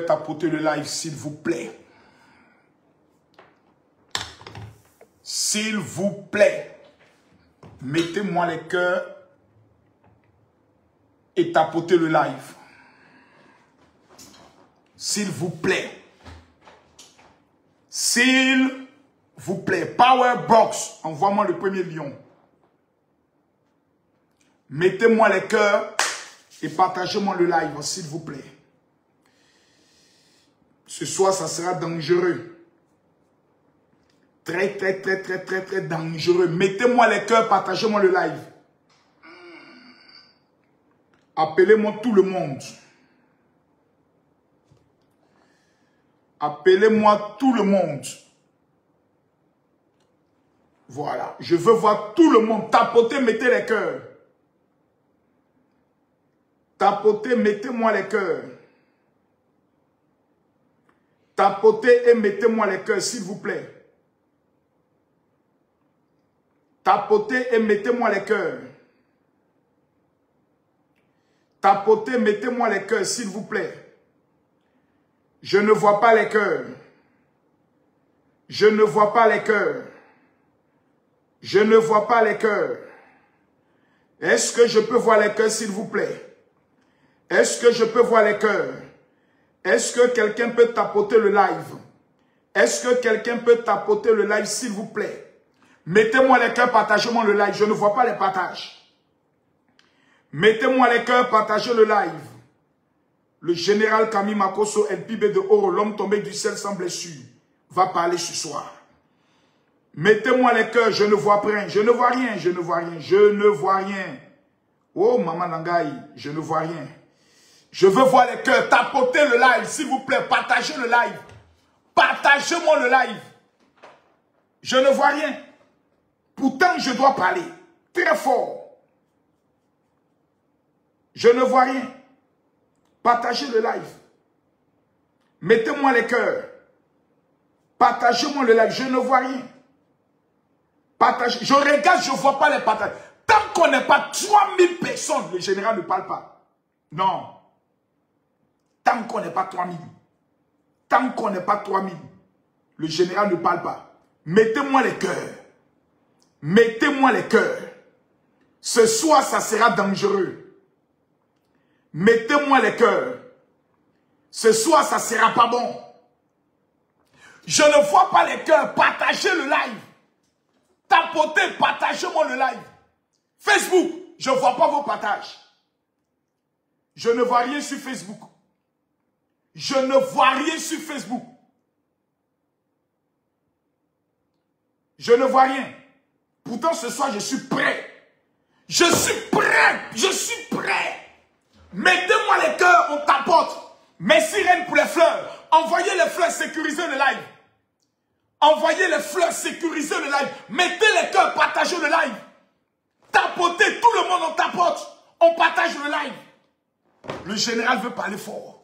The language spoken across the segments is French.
Tapotez le live, s'il vous plaît. S'il vous plaît. Mettez-moi les cœurs et tapotez le live. S'il vous plaît. S'il vous plaît. Powerbox, envoie-moi le premier lion. Mettez-moi les cœurs et partagez-moi le live, s'il vous plaît. Ce soir, ça sera dangereux. Très dangereux. Mettez-moi les cœurs, partagez-moi le live. Appelez-moi tout le monde. Appelez-moi tout le monde. Voilà. Je veux voir tout le monde. Tapotez, mettez les cœurs. Tapotez, mettez-moi les cœurs. Tapotez et mettez-moi les cœurs, s'il vous plaît. Tapotez et mettez-moi les cœurs. Tapotez, mettez-moi les cœurs, s'il vous plaît. Je ne vois pas les cœurs. Je ne vois pas les cœurs. Je ne vois pas les cœurs. Est-ce que je peux voir les cœurs, s'il vous plaît? Est-ce que je peux voir les cœurs? Est-ce que quelqu'un peut tapoter le live? Est-ce que quelqu'un peut tapoter le live, s'il vous plaît? Mettez-moi les cœurs, partagez-moi le live. Je ne vois pas les partages. Mettez-moi les cœurs, partagez le live. Le général Camille Makosso, LPB de Oro, l'homme tombé du ciel sans blessure, va parler ce soir. Mettez-moi les cœurs, je ne vois rien. Je ne vois rien, je ne vois rien. Je ne vois rien. Oh, Maman Nangaï, je ne vois rien. Je veux voir les cœurs. Tapotez le live, s'il vous plaît. Partagez le live. Partagez-moi le live. Je ne vois rien. Pourtant, je dois parler. Très fort. Je ne vois rien. Partagez le live. Mettez-moi les cœurs. Partagez-moi le live. Je ne vois rien. Partagez. Je regarde, je ne vois pas les partages. Tant qu'on n'est pas 3000 personnes, le général ne parle pas. Non. Tant qu'on n'est pas 3000. Tant qu'on n'est pas 3000, le général ne parle pas. Mettez-moi les cœurs. Mettez-moi les cœurs. Ce soir, ça sera dangereux. Mettez-moi les cœurs. Ce soir, ça sera pas bon. Je ne vois pas les cœurs. Partagez le live. Tapotez, partagez-moi le live. Facebook, je ne vois pas vos partages. Je ne vois rien sur Facebook. Je ne vois rien sur Facebook. Je ne vois rien. Pourtant, ce soir, je suis prêt. Je suis prêt. Je suis prêt. Mettez-moi les cœurs, on tapote. Merci Reine pour les fleurs. Envoyez les fleurs, sécurisez le live. Envoyez les fleurs, sécurisez le live. Mettez les cœurs, partagez le live. Tapotez, tout le monde on tapote. On partage le live. Le général veut parler fort.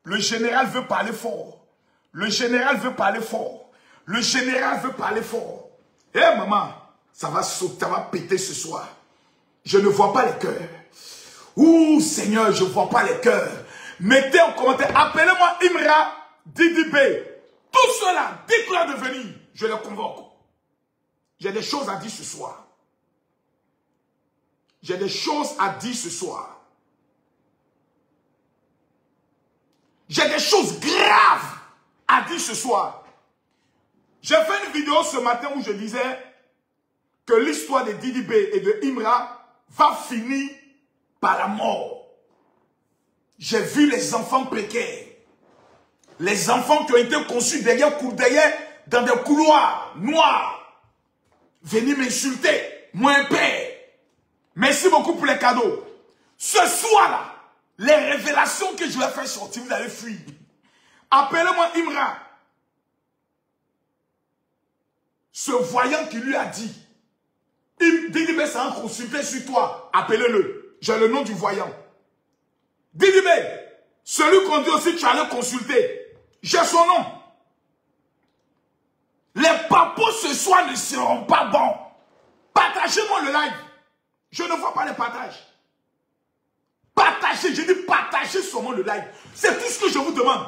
Le général veut parler fort. Le général veut parler fort. Le général veut parler fort. Eh maman, ça va sauter, ça va péter ce soir. Je ne vois pas les cœurs. Ouh Seigneur, je ne vois pas les cœurs. Mettez en commentaire, appelez-moi Imra Didibé. Tout cela, dites-leur de venir. Je les convoque. J'ai des choses à dire ce soir. J'ai des choses à dire ce soir. J'ai des choses graves à dire ce soir. J'ai fait une vidéo ce matin où je disais que l'histoire de Didibé et de Imra va finir par la mort. J'ai vu les enfants précaires. Les enfants qui ont été conçus derrière dans des couloirs noirs. Venir m'insulter. Moi, un père. Merci beaucoup pour les cadeaux. Ce soir-là, les révélations que je vais faire sortir, vous allez fuir. Appelez-moi Imra. Ce voyant qui lui a dit Didibé s'en consulté sur toi. Appelez-le. J'ai le nom du voyant. Didibé, celui qu'on dit aussi que tu allais consulter. J'ai son nom. Les papos ce soir ne seront pas bons. Partagez-moi le live. Je ne vois pas les partages. Partagez, je dis partagez seulement le live. C'est tout ce que je vous demande.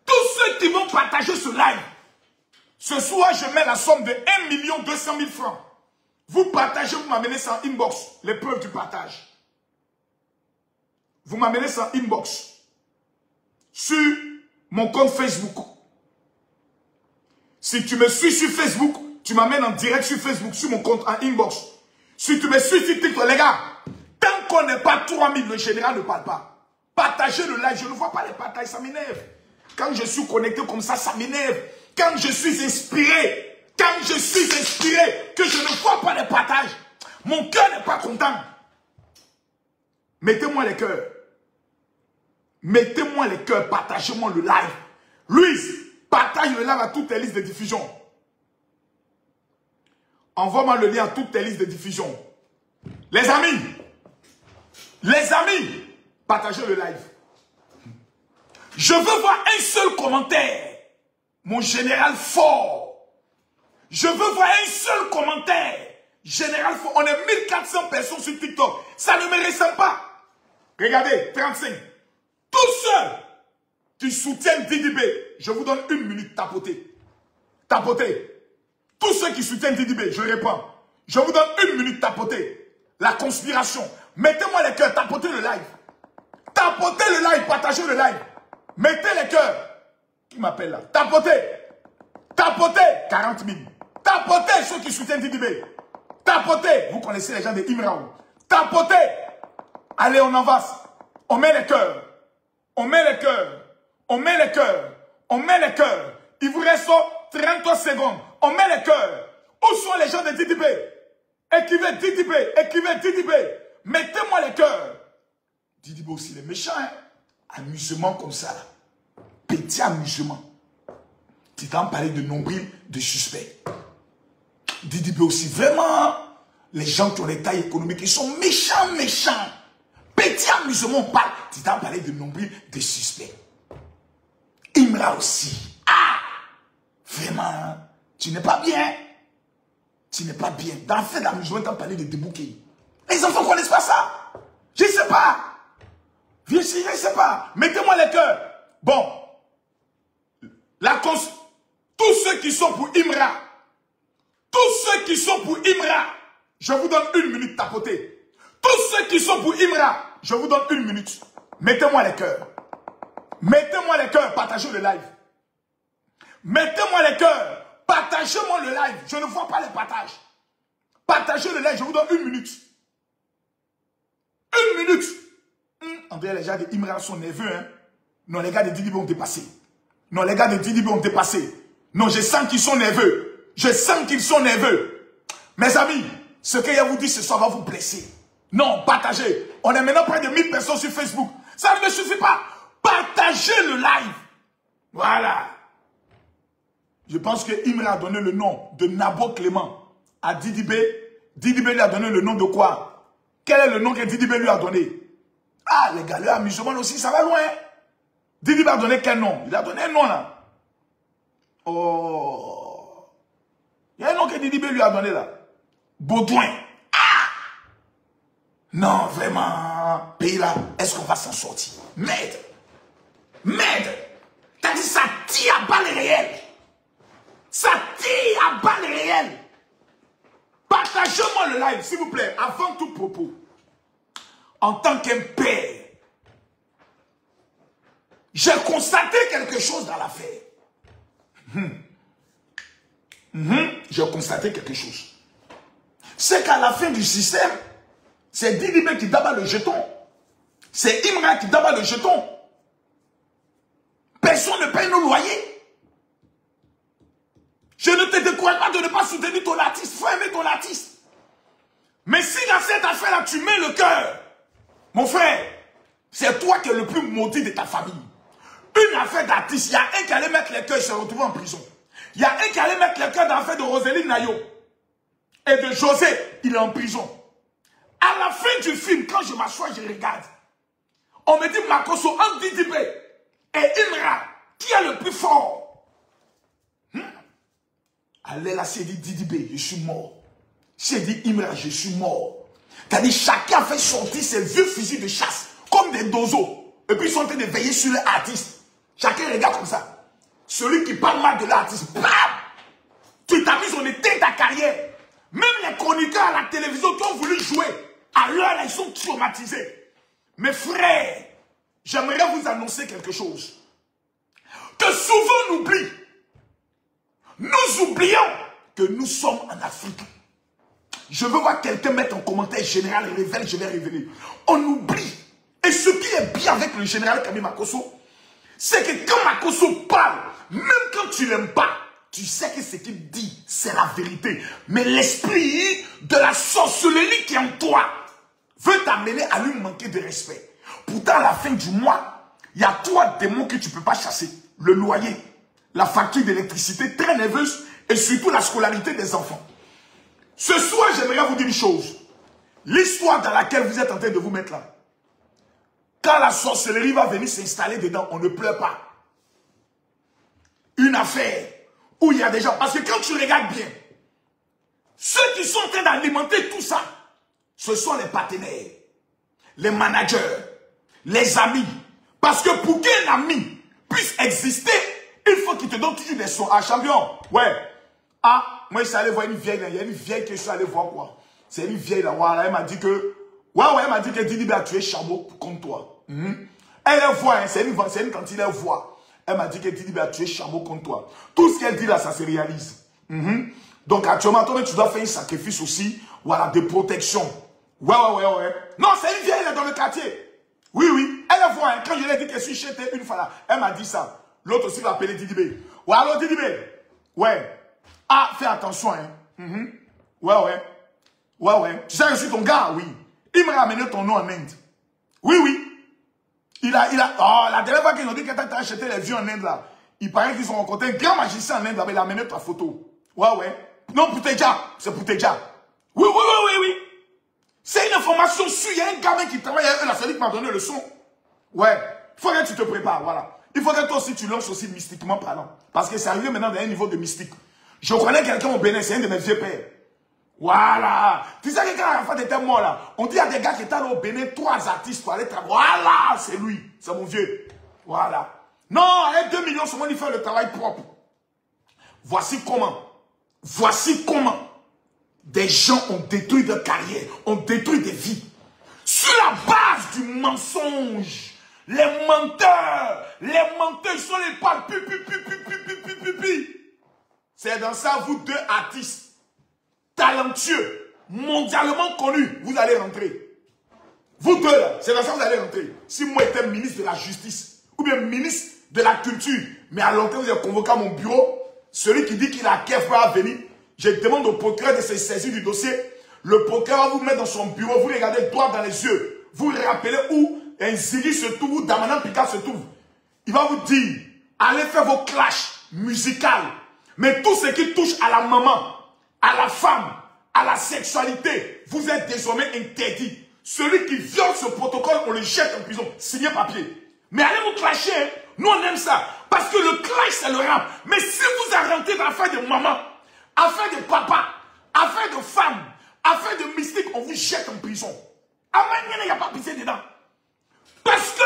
Tous ceux qui vont partager ce live, ce soir je mets la somme de 1 200 000 francs. Vous partagez, vous m'amenez ça en inbox, les preuves du partage. Vous m'amenez ça en inbox. Sur mon compte Facebook. Si tu me suis sur Facebook, tu m'amènes en direct sur Facebook, sur mon compte en inbox. Si tu me suis sur TikTok, les gars, tant qu'on n'est pas 3000, le général ne parle pas. Partagez le live, je ne vois pas les partages, ça m'énerve. Quand je suis connecté comme ça m'énerve. Quand je suis inspiré, que je ne vois pas les partages, mon cœur n'est pas content. Mettez-moi les cœurs. Mettez-moi les cœurs, partagez-moi le live. Louise, partage le live à toutes tes listes de diffusion. Envoie-moi le lien à toutes tes listes de diffusion. Les amis, partagez le live. Je veux voir un seul commentaire. Mon général fort. Je veux voir un seul commentaire. Général fort. On est 1400 personnes sur TikTok. Ça ne me ressemble pas. Regardez, 35. Tous ceux qui soutiennent Didibé, je vous donne 1 minute, tapotez. Tapotez. Tous ceux qui soutiennent Didibé, je réponds. Je vous donne 1 minute, tapotez. La conspiration. Mettez-moi les cœurs, tapotez le live. Tapotez le live, partagez le live. Mettez les cœurs. Qui m'appelle là? Tapotez. Tapotez. 40 000. Tapotez ceux qui soutiennent Didibé. Tapotez. Vous connaissez les gens de Imraou. Tapotez. Allez, on avance. On met les cœurs. On met les cœurs. On met les cœurs. On met les cœurs. Il vous reste 33 secondes. On met les cœurs. Où sont les gens de Didibé? Écrivez Didibé. Écrivez Didibé. Mettez-moi les cœurs. Didibé aussi, les méchants, hein? Amusement comme ça, là. Petit amusement. Tu t'en parlais de nombril de suspects. Didibé aussi, vraiment, les gens qui ont les tailles économiques, ils sont méchants, méchants. Petit amusement, on parle. Tu t'en parlais de nombril de suspects. Imra aussi. Ah! Vraiment, tu n'es pas bien. Tu n'es pas bien. Dans le fait d'amusement, tu t'en parlais de débouquer. Les enfants ne connaissent pas ça. Je ne sais pas. Je ne sais pas. Mettez-moi les cœurs. Bon. Tous ceux qui sont pour Imra. Tous ceux qui sont pour Imra. Je vous donne 1 minute, tapotez. Tous ceux qui sont pour Imra. Je vous donne 1 minute. Mettez-moi les cœurs. Mettez-moi les cœurs. Partagez le live. Mettez-moi les cœurs. Partagez-moi le live. Je ne vois pas les partages. Partagez le live. Je vous donne 1 minute. 1 minute. André, les gens de Imra sont nerveux, hein. Non, les gars de Didibé ont dépassé. Non, les gars de Didibé ont dépassé. Non, je sens qu'ils sont nerveux. Je sens qu'ils sont nerveux. Mes amis, ce que je vous dis ce soir va vous blesser. Non, partagez. On est maintenant près de 1000 personnes sur Facebook. Ça ne me suffit pas. Partagez le live. Voilà. Je pense que Imra a donné le nom de Nabo Clément à Didibé. Didibé lui a donné le nom de quoi? Quel est le nom que Didibé lui a donné? Ah, les gars, le amusement aussi, ça va loin. Didibé a donné quel nom? Il a donné un nom là. Oh. Il y a un nom que Didibé lui a donné là. Baudouin. Ah. Non, vraiment. Pays là, est-ce qu'on va s'en sortir? Merde. Merde. T'as dit ça tire à balles réelles. Ça tire à balles réelles. Partagez-moi le live, s'il vous plaît, avant tout propos. En tant qu'un père, j'ai constaté quelque chose dans l'affaire. J'ai constaté quelque chose. C'est qu'à la fin du système, c'est Didibé qui d'abat le jeton. C'est Imra qui d'abat le jeton. Personne ne paye nos loyers. Je ne te décourage pas de ne pas soutenir ton artiste. Il faut aimer ton artiste. Mais si dans cette affaire-là, tu mets le cœur, mon frère, c'est toi qui es le plus maudit de ta famille. Une affaire d'artiste, il y a un qui allait mettre les cœurs et se retrouver en prison. Il y a un qui allait mettre les cœurs dans l'affaire de Roséline Nayo. et de José, il est en prison. À la fin du film, quand je m'assois, je regarde. On me dit Makosso, entre Didibé et Imra, qui est le plus fort? Allez là, c'est dit Didibé, je suis mort. C'est dit Imra, je suis mort. C'est-à-dire, chacun fait sortir ses vieux fusils de chasse, comme des dozos. Et puis ils sont en train de veiller sur l'artiste. Chacun regarde comme ça. Celui qui parle mal de l'artiste, bam! Tu t'amuses, on éteint ta carrière. Même les chroniqueurs à la télévision qui ont voulu jouer, à l'heure, ils sont traumatisés. Mes frères, j'aimerais vous annoncer quelque chose. Que souvent on oublie. Nous oublions que nous sommes en Afrique. Je veux voir quelqu'un mettre en commentaire général révèle, je vais révéler. On oublie. Et ce qui est bien avec le général Kami Makosso, c'est que quand Makosso parle, même quand tu l'aimes pas, tu sais que ce qu'il dit, c'est la vérité. Mais l'esprit de la sorcellerie qui est en toi veut t'amener à lui manquer de respect. Pourtant, à la fin du mois, il y a 3 démons que tu ne peux pas chasser. Le loyer, la facture d'électricité très nerveuse et surtout la scolarité des enfants. Ce soir, j'aimerais vous dire une chose. L'histoire dans laquelle vous êtes en train de vous mettre là, quand la sorcellerie va venir s'installer dedans, on ne pleure pas. Une affaire où il y a des gens... Parce que quand tu regardes bien, ceux qui sont en train d'alimenter tout ça, ce sont les partenaires, les managers, les amis. Parce que pour qu'un ami puisse exister, il faut qu'il te donne toujours des sons. Ah, champion, ouais. Ah, moi, je suis allé voir une vieille, là. Il y a une vieille que je suis allé voir, quoi. C'est une vieille, là. Voilà, elle m'a dit que... Ouais, elle m'a dit que Didibé a tué Chamo comme toi. Elle voit, hein, c'est une cantine, elle voit. Elle m'a dit que Didibé a tué Chamo comme toi. Tout ce qu'elle dit là, ça se réalise. Donc, actuellement, toi, tu dois faire un sacrifice aussi, voilà, de protection. Ouais. Non, c'est une vieille, elle est dans le quartier. Oui. Elle voit, hein, quand je lui ai dit que je suis chez une fois là, elle m'a dit ça. L'autre aussi va appeler Didibé. Ouais, alors Didibé. Ouais. Ah, fais attention, hein. Ouais. Tu sais que je suis ton gars, oui. Il m'a ramené ton nom en Inde. Oui. Oh, la dernière fois qu'ils ont dit que tu as acheté les vieux en Inde, là, il paraît qu'ils ont rencontré un grand magicien en Inde, là, il a amené ta photo. Ouais. Non, pour Teja. C'est pour Teja. Oui. C'est une information sûre. Il y a un gamin qui travaille avec la celui qui m'a donné le son. Ouais. Il faut que tu te prépares, voilà. Il faut que toi aussi tu lances aussi mystiquement parlant. Parce que c'est arrivé maintenant dans un niveau de mystique. Je connais quelqu'un au Bénin, c'est un de mes vieux pères. Voilà. Tu sais que quand Arafat était mort là, on dit à des gars qui étaient allés au Bénin, 3 artistes pour aller travailler. Voilà, c'est lui. C'est mon vieux. Voilà. Non, avec 2 millions, seulement il fait le travail propre. Voici comment des gens ont détruit leur carrière, ont détruit des vies. Sur la base du mensonge. Les menteurs, ils sont les pales. C'est dans ça, vous 2 artistes, talentueux, mondialement connus, vous allez rentrer. Vous 2 là, c'est dans ça que vous allez rentrer. Si moi j'étais ministre de la justice, ou bien ministre de la culture, mais à longtemps vous avez convoqué à mon bureau, celui qui dit qu'il a Kef va venir, je demande au procureur de se saisir du dossier, le procureur va vous mettre dans son bureau, vous regardez droit dans les yeux, vous rappelez où un Ziri se trouve, où Damanan Picard se trouve. Il va vous dire, allez faire vos clashs musicales. Mais tout ce qui touche à la maman, à la femme, à la sexualité, vous êtes désormais interdit. Celui qui viole ce protocole, on le jette en prison. Signez papier. Mais allez vous clasher, hein? Nous on aime ça. Parce que le clash c'est le rap. Mais si vous rentrez dans l'affaire de maman, affaire de papa, affaire de femme, affaire de mystique, on vous jette en prison. Il n'y a pas pitié dedans. Parce que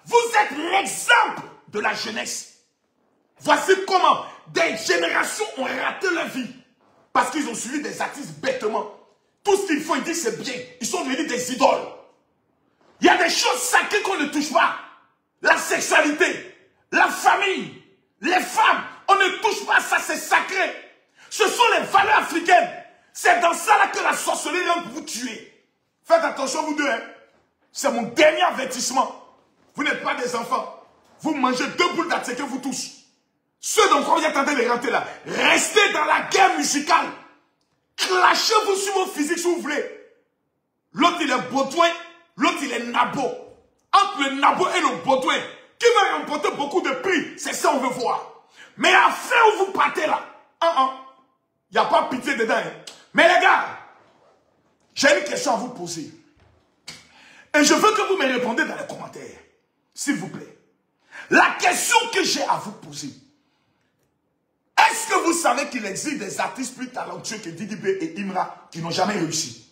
vous êtes l'exemple de la jeunesse. Voici comment des générations ont raté leur vie. Parce qu'ils ont suivi des artistes bêtement. Tout ce qu'il faut, ils disent c'est bien. Ils sont devenus des idoles. Il y a des choses sacrées qu'on ne touche pas. La sexualité, la famille, les femmes, on ne touche pas ça, c'est sacré. Ce sont les valeurs africaines. C'est dans ça là que la sorcellerie vient vous tuer. Faites attention vous 2, hein. C'est mon dernier avertissement. Vous n'êtes pas des enfants. Vous mangez 2 boules d'attiqué, vous tous. Ceux dont vous êtes en train de rentrer là, restez dans la guerre musicale. Clashez-vous sur vos physiques si vous voulez. L'autre il est Baudouin, l'autre il est Nabo. Entre le Nabo et le Baudouin, qui va remporter beaucoup de prix, c'est ça on veut voir. Mais à la fin où vous partez là, il n'y a pas pitié dedans. Hein. Mais les gars, j'ai une question à vous poser. Et je veux que vous me répondiez dans les commentaires. S'il vous plaît. La question que j'ai à vous poser. Est-ce que vous savez qu'il existe des artistes plus talentueux que Didi B et Imra qui n'ont jamais réussi?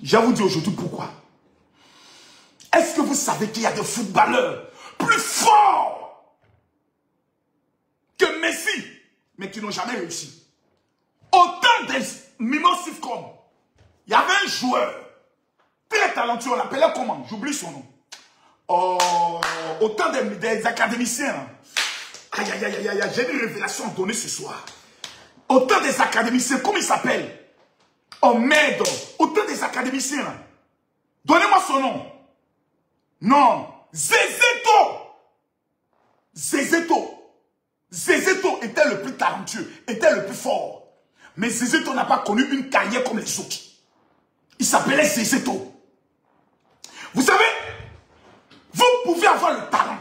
Je vais vous dire aujourd'hui pourquoi. Est-ce que vous savez qu'il y a des footballeurs plus forts que Messi, mais qui n'ont jamais réussi? Autant des Mimo Sifcom, il y avait un joueur très talentueux, on l'appelait comment? J'oublie son nom. Autant des académiciens. Aïe, aïe, aïe, aïe, j'ai une révélation à donner ce soir. Autant des académiciens, comment il s'appelle? Oh merde, autant des académiciens. Donnez-moi son nom. Non, Zézéto. Zézéto. Zézéto était le plus talentueux, était le plus fort. Mais Zézéto n'a pas connu une carrière comme les autres. Il s'appelait Zézéto. Vous savez, vous pouvez avoir le talent.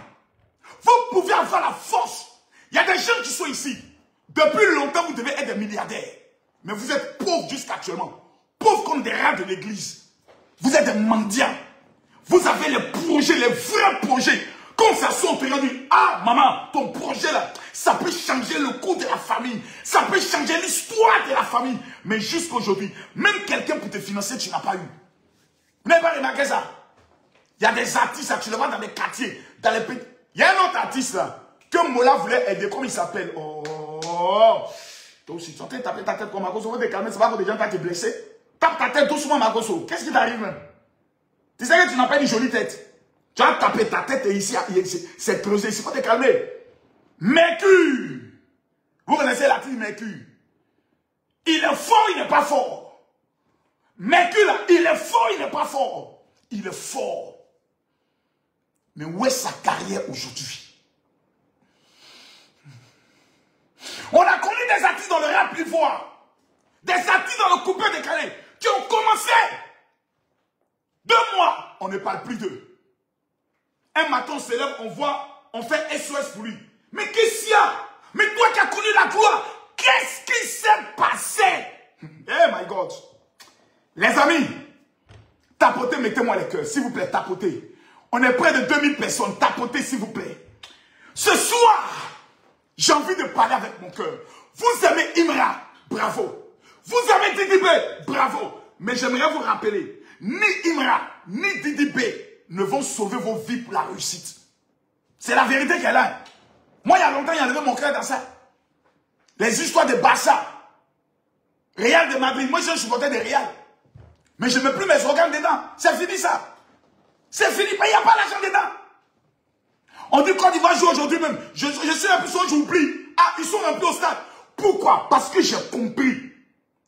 Vous pouvez avoir la force. Il y a des gens qui sont ici. Depuis longtemps, vous devez être des milliardaires. Mais vous êtes pauvres jusqu'actuellement. Pauvres comme des rats de l'église. Vous êtes des mendiants. Vous avez les projets, les vrais projets. Quand ça sort, on dit, ah maman, ton projet là, ça peut changer le cours de la famille. Ça peut changer l'histoire de la famille. Mais jusqu'aujourd'hui, même quelqu'un pour te financer, tu n'as pas eu. Vous n'avez pas remarqué ça? Il y a des artistes, là, tu les vois dans les quartiers, dans les pays. Il y a un autre artiste là, que Mola voulait aider, comment il s'appelle? Toi aussi, tu es en train de taper ta tête comme Makoso, vous te calmer, c'est pas que des gens t'ont blessé. Tape ta tête doucement, Makoso. Qu'est-ce qui t'arrive même? Tu sais que tu n'as pas une jolie tête. Tu as tapé ta tête et ici, c'est creusé, il faut te calmer. Mercure. Vous connaissez l'artiste Mercure. Il est fort, il n'est pas fort. Mercure là, il est fort, il n'est pas fort. Il est fort. Mais où est sa carrière aujourd'hui? On a connu des artistes dans le rap ivoire, des artistes dans le coupé décalé, qui ont commencé. 2 mois, on ne parle plus d'eux. Un matin, on se lève, on voit, on fait SOS pour lui. Mais qu'est-ce qu'il y a? Mais toi qui as connu la gloire, qu'est-ce qui s'est passé? Oh my God. Les amis, tapotez, mettez-moi les cœurs, s'il vous plaît, tapotez. On est près de 2000 personnes, tapotez, s'il vous plaît. Ce soir, j'ai envie de parler avec mon cœur. Vous aimez Imra, bravo. Vous aimez Didi B, bravo. Mais j'aimerais vous rappeler, ni Imra, ni Didi B ne vont sauver vos vies pour la réussite. C'est la vérité qu'elle a. Moi, il y a longtemps, il y avait mon cœur dans ça. Les histoires de Barça, Real de Madrid. Moi, je suis supporter de Real. Mais je ne mets plus mes organes dedans. C'est fini ça. C'est fini. Il n'y a pas l'argent dedans. On dit Côte d'Ivoire joue aujourd'hui même. Je suis la personne, j'oublie. Ah, ils sont remplis au stade. Pourquoi? Parce que j'ai compris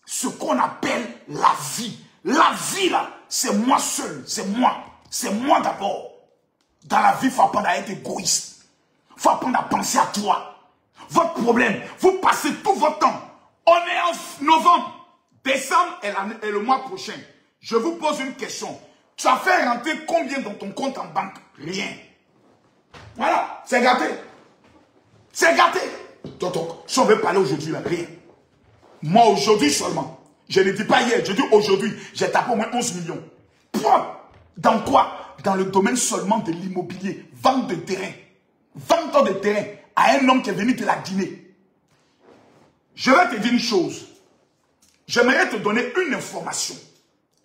ce qu'on appelle la vie. La vie là, c'est moi seul. C'est moi. C'est moi d'abord. Dans la vie, il faut apprendre à être égoïste. Il faut apprendre à penser à toi. Votre problème, vous passez tout votre temps. On est en novembre. Décembre est le mois prochain. Je vous pose une question. Tu as fait rentrer combien dans ton compte en banque? Rien. Voilà, c'est gâté. C'est gâté. Donc, si on veut parler aujourd'hui, là, rien. Moi, aujourd'hui seulement, je ne dis pas hier, je dis aujourd'hui, j'ai tapé au moins 11 millions. Pourquoi? Dans quoi? Dans le domaine seulement de l'immobilier. Vente de terrain. Vente de terrain à un homme qui est venu de la Guinée. Je vais te dire une chose. J'aimerais te donner une information.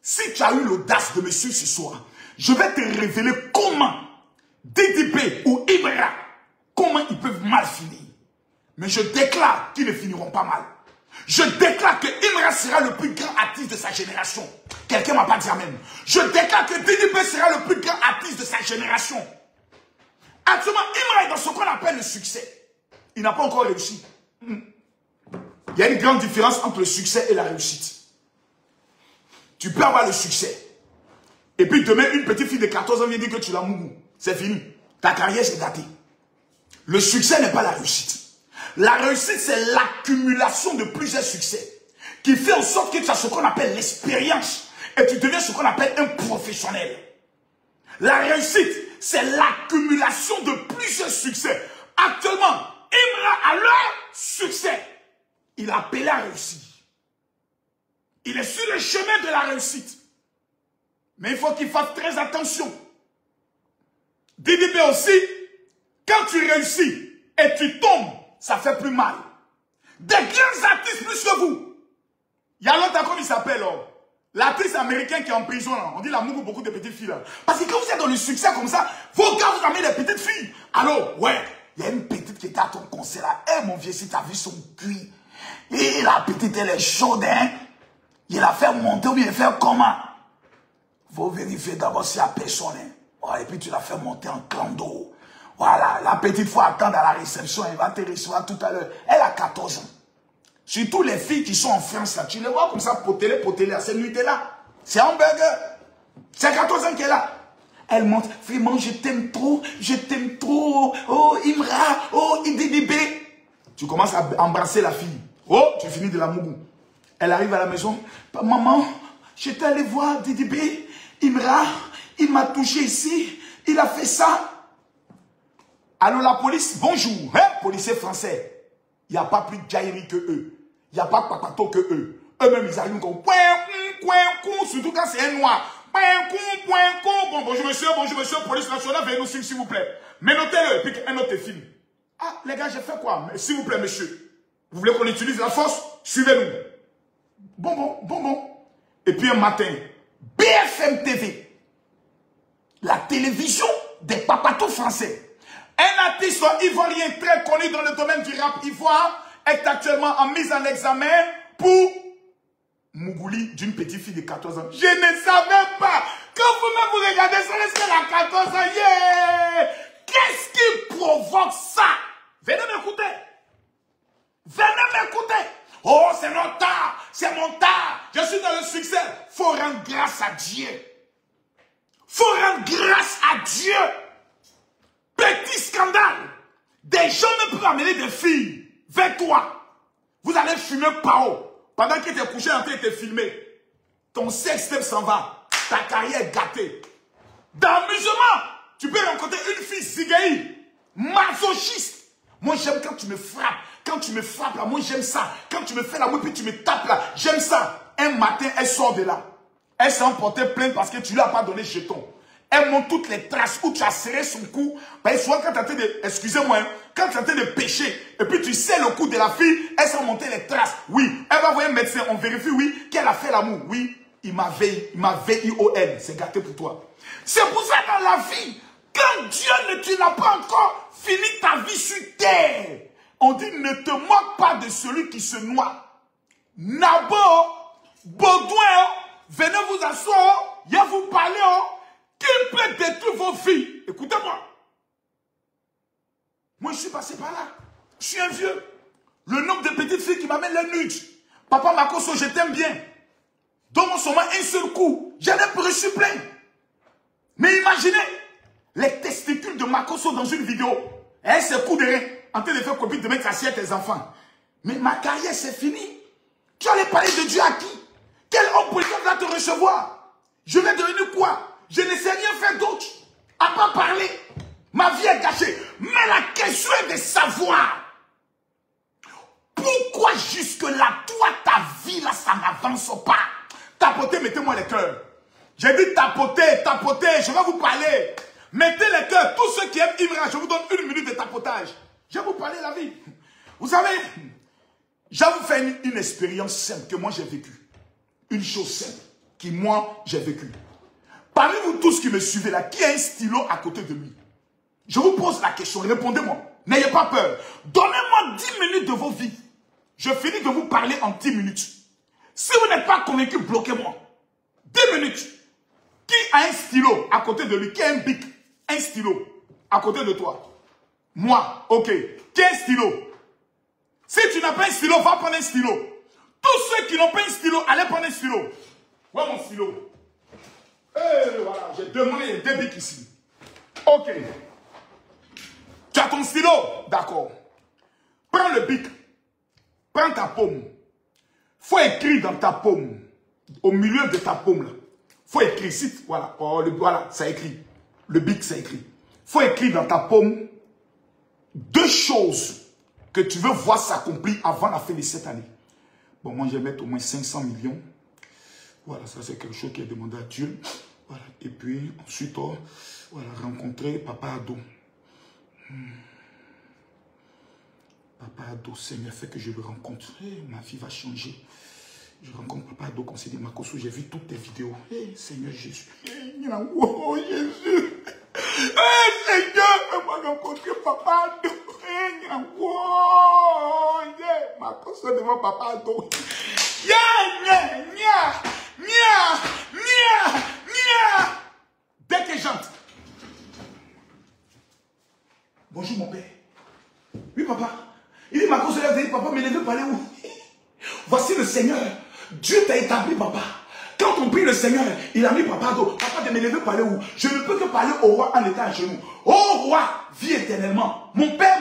Si tu as eu l'audace de me suivre ce soir, je vais te révéler comment Didi B ou Imra, comment ils peuvent mal finir. Mais je déclare qu'ils ne finiront pas mal. Je déclare que Imra sera le plus grand artiste de sa génération. Quelqu'un ne m'a pas dit amen. Je déclare que Didi B sera le plus grand artiste de sa génération. Actuellement, Imra est dans ce qu'on appelle le succès. Il n'a pas encore réussi. Il y a une grande différence entre le succès et la réussite. Tu peux avoir le succès. Et puis demain, une petite fille de 14 ans vient dire que tu l'as mougou. C'est fini. Ta carrière, c'est gâté. Le succès n'est pas la réussite. La réussite, c'est l'accumulation de plusieurs succès qui fait en sorte que tu as ce qu'on appelle l'expérience et tu deviens ce qu'on appelle un professionnel. La réussite, c'est l'accumulation de plusieurs succès. Actuellement, Imra a leur succès. Il a appelé à réussir. Il est sur le chemin de la réussite. Mais il faut qu'il fasse très attention. Didi B aussi, quand tu réussis et tu tombes, ça fait plus mal. Des grands artistes plus que vous. Il y a l'autre, comme il s'appelle, l'artiste américain qui est en prison. Là. On dit l'amour pour beaucoup de petites filles. Là. Parce que quand vous êtes dans le succès comme ça, vos gars vous amènent des petites filles. Alors, ouais, il y a une petite qui était à ton concert là. Eh mon vieux, si tu as vu son cul. Et la petite, elle est chaude, hein. Il a fait monter ou bien faire comment? Faut vérifier d'abord si la personne, hein. Voilà, et puis tu l'as fait monter en clando. Voilà, la petite faut attendre à la réception, elle va te recevoir tout à l'heure. Elle a 14 ans. Surtout les filles qui sont en France, là, tu les vois comme ça, potelé, à cette nuit-là. C'est un burger. C'est 14 ans qu'elle est là. Elle monte, vraiment, je t'aime trop, oh, Imra, oh, IDDB. Tu commences à embrasser la fille. Oh, tu finis de la mougou. Elle arrive à la maison. Maman, j'étais allé voir DDB, Imra, il m'a touché ici, il a fait ça. Alors la police, bonjour, hein, policiers français. Il n'y a pas plus de jaillerie que eux. Il n'y a pas de papato que eux. Eux-mêmes, ils arrivent comme surtout quand c'est un noir. Bon, bonjour monsieur, police nationale, veuillez nous suivre s'il vous plaît. Mais notez-le, et puis un autre film. Ah, les gars, j'ai fait quoi? S'il vous plaît, monsieur. Vous voulez qu'on utilise la force? Suivez-nous. Bon. Et puis un matin, BFM TV, la télévision des papatos français. Un artiste ivoirien très connu dans le domaine du rap ivoire est actuellement en mise en examen pour Mougouli d'une petite fille de 14 ans. Je ne savais pas. Quand vous-même vous regardez ça, est-ce qu'elle a 14 ans? Yeah! Qu'est-ce qui provoque ça? Venez m'écouter. Oh, c'est mon temps. Je suis dans le succès. Faut rendre grâce à Dieu. Petit scandale. Des gens ne peuvent amener des filles vers toi. Vous allez fumer pao. Pendant qu'il était couché en train de te filmer. Ton sex-tape s'en va. Ta carrière est gâtée. Dans l'amusement, tu peux rencontrer une fille zigaï, masochiste. Moi, j'aime quand tu me frappes. Quand tu me frappes là, moi j'aime ça. Quand tu me fais la main puis tu me tapes là, j'aime ça. Un matin, elle sort de là. Elle s'est emportée plainte parce que tu lui as pas donné jeton. Elle montre toutes les traces où tu as serré son cou. Parce que souvent quand tu es en train de, excusez-moi, hein, quand tu es en train de pêcher, et puis tu serres le cou de la fille, elle s'est montée les traces. Oui, elle va voir un médecin, on vérifie, oui, qu'elle a fait l'amour. Oui, il m'a VION, c'est gâté pour toi. C'est pour ça dans la vie, quand Dieu tu n'as pas encore fini ta vie sur terre, on dit ne te moque pas de celui qui se noie. Nabo, Baudouin, venez vous asseoir, il va vous parler, qui peut détruire vos vies. Écoutez-moi. Moi, je suis passé par là. Je suis un vieux. Le nombre de petites filles qui m'amènent les nudes. Papa Makosso, je t'aime bien. Donne-moi seulement un seul coup. J'en ai reçu plein. Mais imaginez les testicules de Makosso dans une vidéo. Et ses coups de rein en train de faire copie de mettre assiette à tes enfants. Mais ma carrière, c'est fini. Tu allais parler de Dieu à qui? Quel homme politique va te recevoir? Je vais devenir quoi? Je ne sais rien faire d'autre. À part parler. Ma vie est gâchée. Mais la question est de savoir. Pourquoi jusque-là, toi, ta vie, là, ça n'avance pas? Tapotez, mettez-moi les cœurs. J'ai dit tapoter, je vais vous parler. Mettez les cœurs. Tous ceux qui aiment Imra, je vous donne 1 minute de tapotage. Je vais vous parler de la vie. Vous savez, je vais vous faire une expérience simple que moi j'ai vécue. Une chose simple que moi j'ai vécue. Parmi vous tous qui me suivez là, qui a un stylo à côté de lui? Je vous pose la question, répondez-moi. N'ayez pas peur. Donnez-moi 10 minutes de vos vies. Je finis de vous parler en 10 minutes. Si vous n'êtes pas convaincu, bloquez-moi. 10 minutes. Qui a un stylo à côté de lui? Qui a un bic? Un stylo à côté de toi? Moi, ok. Qui a un stylo? Si tu n'as pas un stylo, va prendre un stylo. Tous ceux qui n'ont pas un stylo, allez prendre un stylo. Où est mon stylo? Voilà, j'ai demandé 2 bics ici. Ok. Tu as ton stylo? D'accord. Prends le bic. Prends ta paume. Faut écrire dans ta paume. Au milieu de ta paume là. Faut écrire ici. Voilà. Oh, voilà, ça écrit. Le bic, ça écrit. Faut écrire dans ta paume 2 choses que tu veux voir s'accomplir avant la fin de cette année. Bon, moi, je vais mettre au moins 500 millions. Voilà, ça c'est quelque chose qui est demandé à Dieu. Voilà. Et puis ensuite, voilà, rencontrer Papa Ado. Papa Ado, Seigneur, fait que je le rencontre. Ma vie va changer. Je rencontre Papa Ado, qu'on s'est dit, Makoso, j'ai vu toutes tes vidéos. Seigneur Jésus. Oh Jésus. Seigneur, fais-moi rencontrer Papa Ado. Makoso devant Papa Ado. Dès que j'entre. Bonjour mon père. Oui papa. Il dit Makoso, il dit papa, mais ne veut pas aller où? Voici le Seigneur. Dieu t'a établi papa. Quand on prie le Seigneur, il a mis papa d'eau. Papa de me lever parler où? Je ne peux que parler au roi en étant à genoux. Oh roi, vis éternellement. Mon père,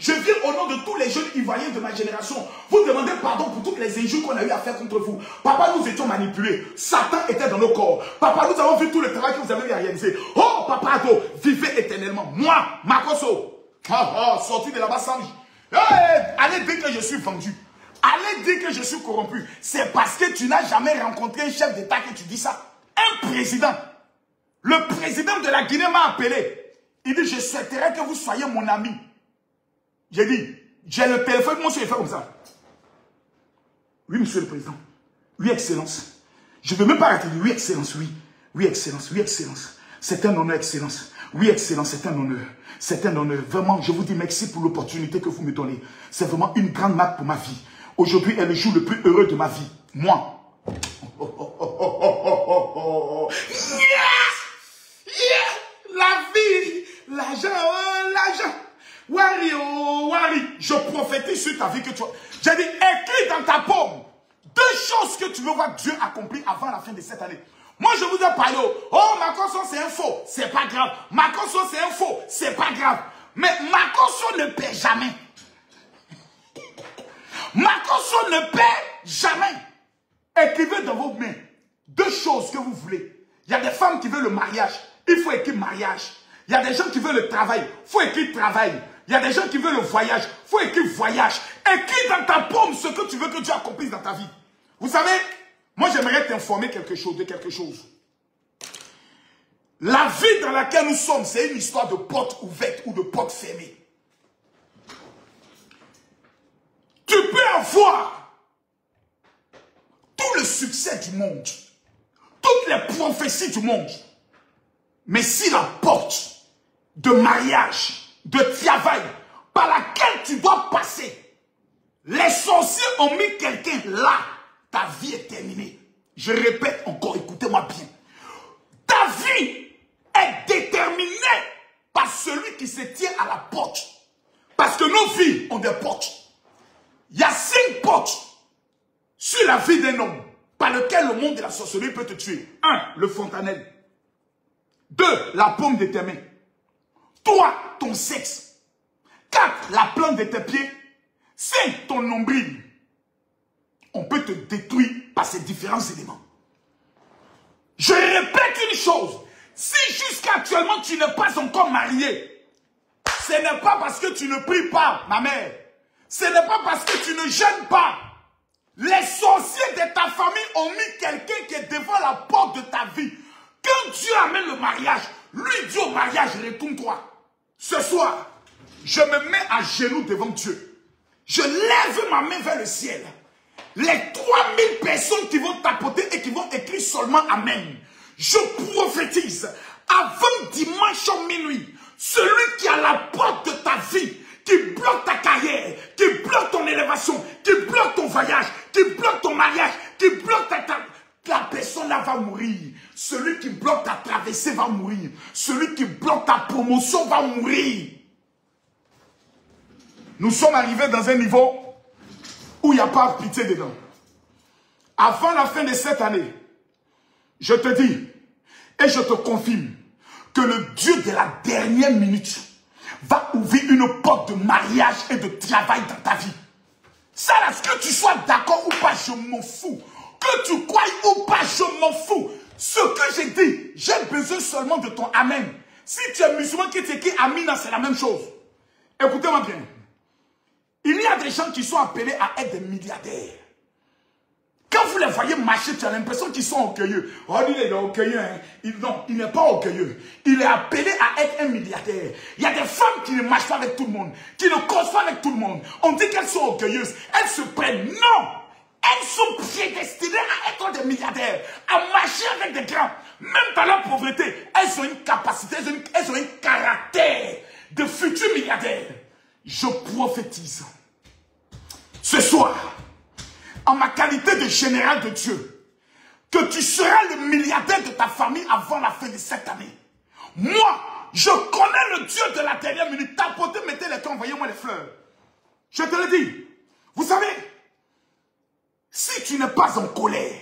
je viens au nom de tous les jeunes ivoiriens de ma génération. Vous demandez pardon pour toutes les injures qu'on a eu à faire contre vous. Papa, nous étions manipulés. Satan était dans nos corps. Papa, nous avons vu tout le travail que vous avez réalisé. Oh papa d'eau, vivez éternellement. Moi, Makoso, sorti de là-bas sans vie. Allez dire que je suis vendu. Allez dire que je suis corrompu. C'est parce que tu n'as jamais rencontré un chef d'État que tu dis ça. Un président. Le président de la Guinée m'a appelé. Il dit, je souhaiterais que vous soyez mon ami. J'ai dit, j'ai le téléphone, moi je vais faire comme ça. Oui, monsieur le président. Oui, excellence. Je ne veux même pas arrêter. Oui, excellence, oui. Oui, excellence, oui, excellence. C'est un honneur, excellence. Oui, excellence, c'est un honneur. C'est un honneur. Vraiment, je vous dis merci pour l'opportunité que vous me donnez. C'est vraiment une grande marque pour ma vie. Aujourd'hui est le jour le plus heureux de ma vie. Moi. La vie, l'argent. Wari, je prophétise sur ta vie que tu as. J'ai dit, écris dans ta paume 2 choses que tu veux voir Dieu accomplir avant la fin de cette année. Moi, je vous ai parlé. Oh, Makoso, c'est un faux. C'est pas grave. Makoso, c'est un faux. C'est pas grave. Mais Makoso ne paie jamais. Makoso ne paie jamais. Écrivez dans vos mains 2 choses que vous voulez. Il y a des femmes qui veulent le mariage. Il faut écrire mariage. Il y a des gens qui veulent le travail. Il faut écrire travail. Il y a des gens qui veulent le voyage. Il faut écrire voyage. Écris dans ta paume ce que tu veux que Dieu accomplisse dans ta vie. Vous savez, moi j'aimerais t'informer de quelque chose. La vie dans laquelle nous sommes, c'est une histoire de porte ouverte ou de porte fermée. Tu peux avoir tout le succès du monde, toutes les prophéties du monde, mais si la porte de mariage, de travail, par laquelle tu dois passer, les sorciers ont mis quelqu'un là, ta vie est terminée. Je répète encore, écoutez-moi bien. Ta vie est déterminée par celui qui se tient à la porte. Parce que nos vies ont des portes. Il y a 5 portes sur la vie d'un homme par lequel le monde de la sorcellerie peut te tuer. 1, le fontanelle. 2, la paume de tes mains. 3, ton sexe. 4, la plante de tes pieds. 5, ton nombril. On peut te détruire par ces différents éléments. Je répète une chose. Si jusqu'à actuellement tu n'es pas encore marié, ce n'est pas parce que tu ne pries pas, ma mère. Ce n'est pas parce que tu ne jeûnes pas. Les sorciers de ta famille ont mis quelqu'un qui est devant la porte de ta vie. Quand Dieu amène le mariage, lui dit au mariage, retourne-toi. Ce soir, je me mets à genoux devant Dieu. Je lève ma main vers le ciel. Les 3000 personnes qui vont tapoter et qui vont écrire seulement Amen. Je prophétise, avant dimanche minuit, celui qui a la porte de ta vie, qui bloque ta carrière, qui bloque ton élévation, qui bloque ton voyage, qui bloque ton mariage, qui bloque la personne là va mourir. Celui qui bloque ta traversée va mourir. Celui qui bloque ta promotion va mourir. Nous sommes arrivés dans un niveau où il n'y a pas de pitié dedans. Avant la fin de cette année, je te dis et je te confirme que le Dieu de la dernière minute va ouvrir une porte de mariage et de travail dans ta vie. Ça là, que tu sois d'accord ou pas, je m'en fous. Que tu crois ou pas, je m'en fous. Ce que j'ai dit, j'ai besoin seulement de ton Amen. Si tu es musulman qui t'écrit Amina, c'est la même chose. Écoutez-moi bien. Il y a des gens qui sont appelés à être des milliardaires. Quand Quand vous les voyez marcher, tu as l'impression qu'ils sont orgueilleux. Oh, il est orgueilleux. Hein? Non, il n'est pas orgueilleux. Il est appelé à être un milliardaire. Il y a des femmes qui ne marchent pas avec tout le monde, qui ne causent pas avec tout le monde. On dit qu'elles sont orgueilleuses. Elles se prennent. Non! Elles sont prédestinées à être des milliardaires, à marcher avec des grands. Même dans leur pauvreté, elles ont une capacité, elles ont un caractère de futurs milliardaires. Je prophétise. Ce soir, en ma qualité de général de Dieu, que tu seras le milliardaire de ta famille avant la fin de cette année. Moi, je connais le Dieu de la dernière minute. Tapotez, mettez les temps, envoyez-moi les fleurs. Je te le dis. Vous savez, si tu n'es pas en colère,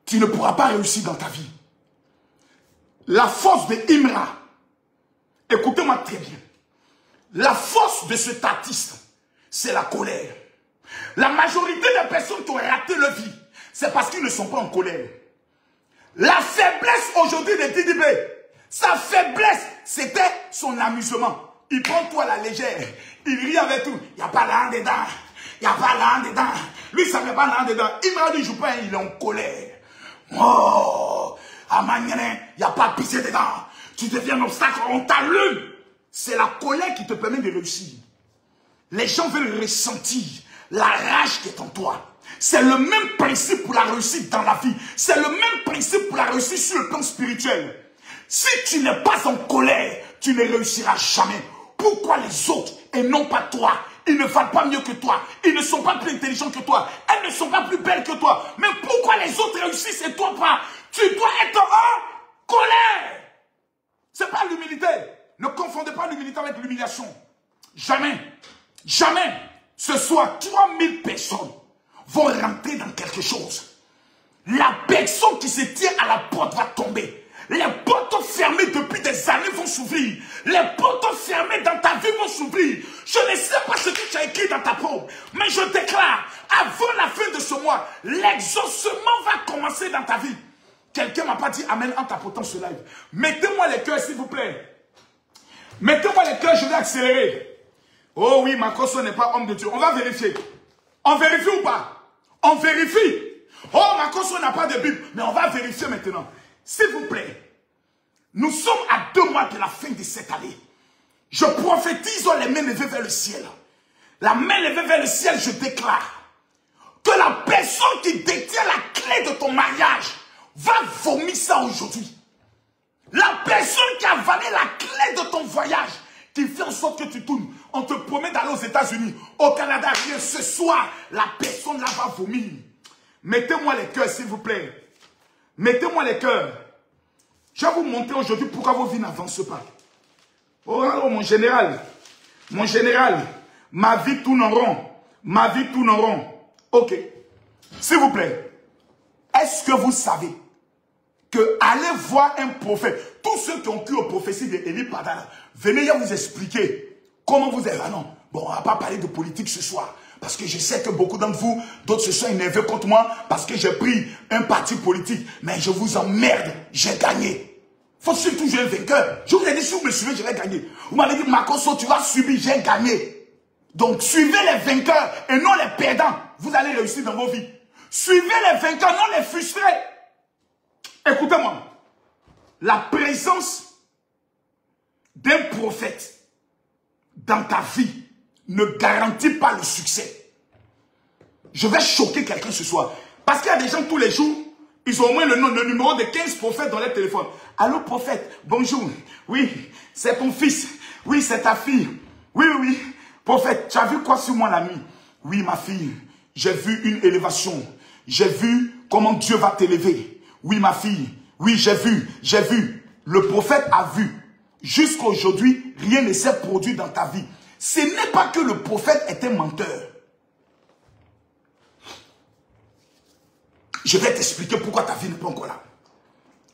tu ne pourras pas réussir dans ta vie. La force de Imra, écoutez-moi très bien, la force de cet artiste, c'est la colère. La majorité des personnes qui ont raté leur vie, c'est parce qu'ils ne sont pas en colère. La faiblesse aujourd'hui de Didi B, sa faiblesse, c'était son amusement. Il prend tout à la légère, il rit avec tout. Il n'y a pas l'un dedans, il n'y a pas l'un dedans. Lui, ça n'est pas l'un dedans. Imra ne joue pas, il est en colère. Oh, à Magnanin, il n'y a pas pissé dedans. Tu deviens un obstacle, on t'allume. C'est la colère qui te permet de réussir. Les gens veulent ressentir la rage qui est en toi. C'est le même principe pour la réussite dans la vie. C'est le même principe pour la réussite sur le plan spirituel. Si tu n'es pas en colère, tu ne réussiras jamais. Pourquoi les autres et non pas toi? Ils ne valent pas mieux que toi. Ils ne sont pas plus intelligents que toi. Elles ne sont pas plus belles que toi. Mais pourquoi les autres réussissent et toi pas? Tu dois être en colère. Ce n'est pas l'humilité. Ne confondez pas l'humilité avec l'humiliation. Jamais. Jamais. Ce soir, 3000 personnes vont rentrer dans quelque chose. La personne qui se tient à la porte va tomber. Les portes fermées depuis des années vont s'ouvrir. Les portes fermées dans ta vie vont s'ouvrir. Je ne sais pas ce que tu as écrit dans ta paume, mais je déclare, avant la fin de ce mois, l'exaucement va commencer dans ta vie. Quelqu'un ne m'a pas dit amen en tapotant ce live. Mettez-moi les cœurs, s'il vous plaît. Mettez-moi les cœurs, je vais accélérer. Oh oui, Makoso n'est pas homme de Dieu. On va vérifier. On vérifie ou pas? On vérifie. Oh, Makoso n'a pas de Bible. Mais on va vérifier maintenant. S'il vous plaît, nous sommes à 2 mois de la fin de cette année. Je prophétise les mains levées vers le ciel. La main levée vers le ciel, je déclare que la personne qui détient la clé de ton mariage va vomir ça aujourd'hui. La personne qui a avalé la clé de ton voyage, qui fait en sorte que tu tournes, on te promet d'aller aux États-Unis, au Canada, rien. Ce soir, la personne là va vomir. Mettez-moi les cœurs, s'il vous plaît. Mettez-moi les cœurs. Je vais vous montrer aujourd'hui pourquoi vos vies n'avancent pas. Oh, oh, mon général, ma vie tourne en rond. Ma vie tourne en rond. Ok. S'il vous plaît, est-ce que vous savez que allez voir un prophète, tous ceux qui ont cru aux prophéties d'Élie Padala, venez vous expliquer comment vous êtes. Ah non, bon, on ne va pas parler de politique ce soir. Parce que je sais que beaucoup d'entre vous, d'autres se sont énervés contre moi parce que j'ai pris un parti politique. Mais je vous emmerde, j'ai gagné. Il faut surtout jouer un vainqueur. Je vous ai dit, si vous me suivez, je vais gagner. Vous m'avez dit, Makoso, tu vas subir, j'ai gagné. Donc, suivez les vainqueurs et non les perdants. Vous allez réussir dans vos vies. Suivez les vainqueurs, non les frustrés. Écoutez-moi. La présence d'un prophète dans ta vie ne garantit pas le succès. Je vais choquer quelqu'un ce soir. Parce qu'il y a des gens tous les jours, ils ont au moins le numéro de 15 prophètes dans leur téléphone. Allô prophète, bonjour. Oui, c'est ton fils. Oui, c'est ta fille. Oui, oui. Prophète, tu as vu quoi sur moi la nuit? Oui, ma fille, j'ai vu une élévation. J'ai vu comment Dieu va t'élever. Oui, ma fille. Oui, j'ai vu, j'ai vu. Le prophète a vu. Jusqu'à aujourd'hui, rien ne s'est produit dans ta vie. Ce n'est pas que le prophète est un menteur. Je vais t'expliquer pourquoi ta vie n'est pas encore là.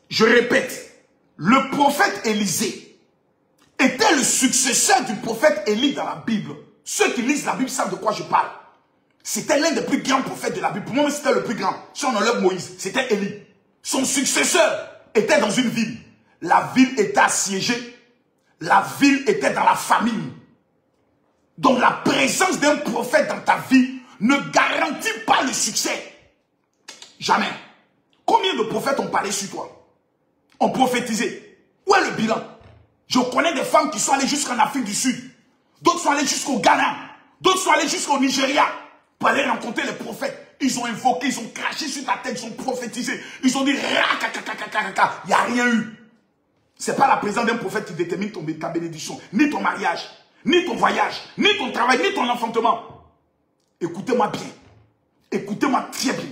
Je répète, le prophète Élisée était le successeur du prophète Élie dans la Bible. Ceux qui lisent la Bible savent de quoi je parle. C'était l'un des plus grands prophètes de la Bible. Pour moi, c'était le plus grand. Si on enlève Moïse, c'était Élie. Son successeur était dans une ville. La ville était assiégée. La ville était dans la famine. Donc la présence d'un prophète dans ta vie ne garantit pas le succès. Jamais. Combien de prophètes ont parlé sur toi? Ont prophétisé. Où est le bilan? Je connais des femmes qui sont allées jusqu'en Afrique du Sud. D'autres sont allées jusqu'au Ghana. D'autres sont allées jusqu'au Nigeria pour aller rencontrer les prophètes. Ils ont invoqué, ils ont craché sur ta tête, ils ont prophétisé. Ils ont dit, il n'y a rien eu. Ce n'est pas la présence d'un prophète qui détermine ta bénédiction, ni ton mariage, ni ton voyage, ni ton travail, ni ton enfantement. Écoutez-moi bien. Écoutez-moi très bien.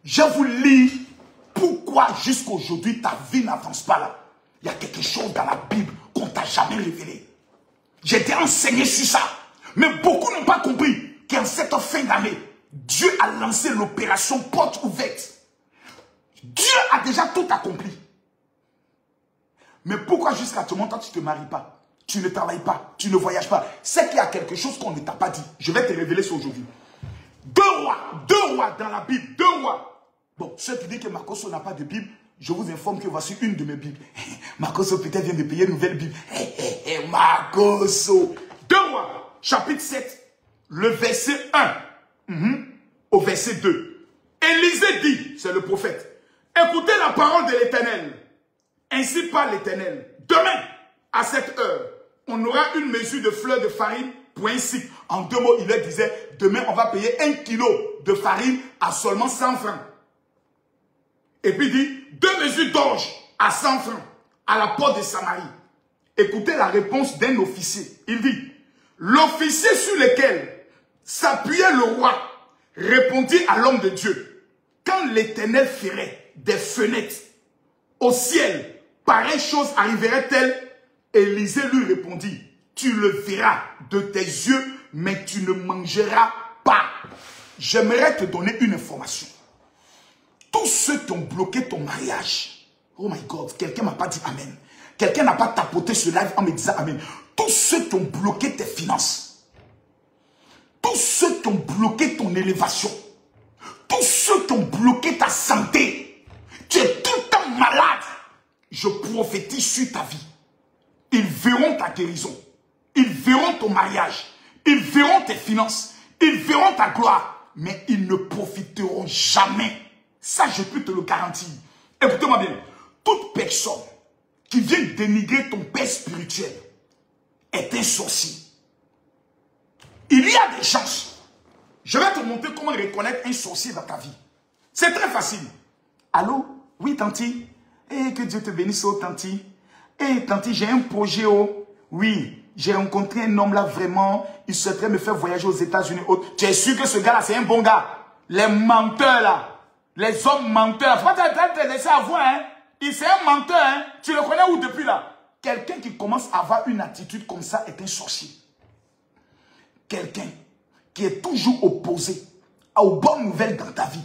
Je vous lis pourquoi jusqu'aujourd'hui ta vie n'avance pas là. Il y a quelque chose dans la Bible qu'on ne t'a jamais révélé. J'ai été enseigné sur ça. Mais beaucoup n'ont pas compris qu'en cette fin d'année, Dieu a lancé l'opération porte ouverte. Dieu a déjà tout accompli. Mais pourquoi jusqu'à ce moment, toi, tu ne te maries pas? Tu ne travailles pas, tu ne voyages pas. C'est qu'il y a quelque chose qu'on ne t'a pas dit. Je vais te révéler ça aujourd'hui. Deux rois dans la Bible, 2 rois. Bon, ceux qui disent que Makoso n'a pas de Bible, je vous informe que voici une de mes Bibles. Makoso peut-être vient de payer une nouvelle Bible. Makoso. 2 rois, chapitre 7, le verset 1 au verset 2. Élisée dit, c'est le prophète, écoutez la parole de l'Éternel. Ainsi parle l'Éternel. Demain, à cette heure, on aura une mesure de fleurs de farine pour un cycle. En 2 mots, il leur disait, demain, on va payer 1 kilo de farine à seulement 100 francs. Et puis il dit, 2 mesures d'orge à 100 francs à la porte de Samarie. Écoutez la réponse d'un officier. Il dit, l'officier sur lequel s'appuyait le roi répondit à l'homme de Dieu, quand l'Éternel ferait des fenêtres au ciel, pareille chose arriverait-elle? Élisée lui répondit, tu le verras de tes yeux, mais tu ne mangeras pas. J'aimerais te donner une information. Tous ceux qui ont bloqué ton mariage, oh my God, quelqu'un ne m'a pas dit amen. Quelqu'un n'a pas tapoté ce live en me disant amen. Tous ceux qui ont bloqué tes finances, tous ceux qui ont bloqué ton élévation, tous ceux qui ont bloqué ta santé, tu es tout le temps malade. Je prophétise sur ta vie. Ils verront ta guérison. Ils verront ton mariage. Ils verront tes finances. Ils verront ta gloire. Mais ils ne profiteront jamais. Ça, je peux te le garantir. Écoutez-moi bien. Toute personne qui vient dénigrer ton père spirituel est un sorcier. Il y a des chances. Je vais te montrer comment reconnaître un sorcier dans ta vie. C'est très facile. Allô? Oui, tanti? Eh, que Dieu te bénisse, oh, tanti. Eh, tanti, j'ai un projet, oh. Oui, j'ai rencontré un homme là, vraiment. Il souhaiterait me faire voyager aux États-Unis. Oh, tu es sûr que ce gars-là, c'est un bon gars? Les menteurs, là. Les hommes menteurs. Faut te laisser avoir, hein. C'est un menteur, hein. Tu le connais où depuis là? Quelqu'un qui commence à avoir une attitude comme ça est un sorcier. Quelqu'un qui est toujours opposé aux bonnes nouvelles dans ta vie.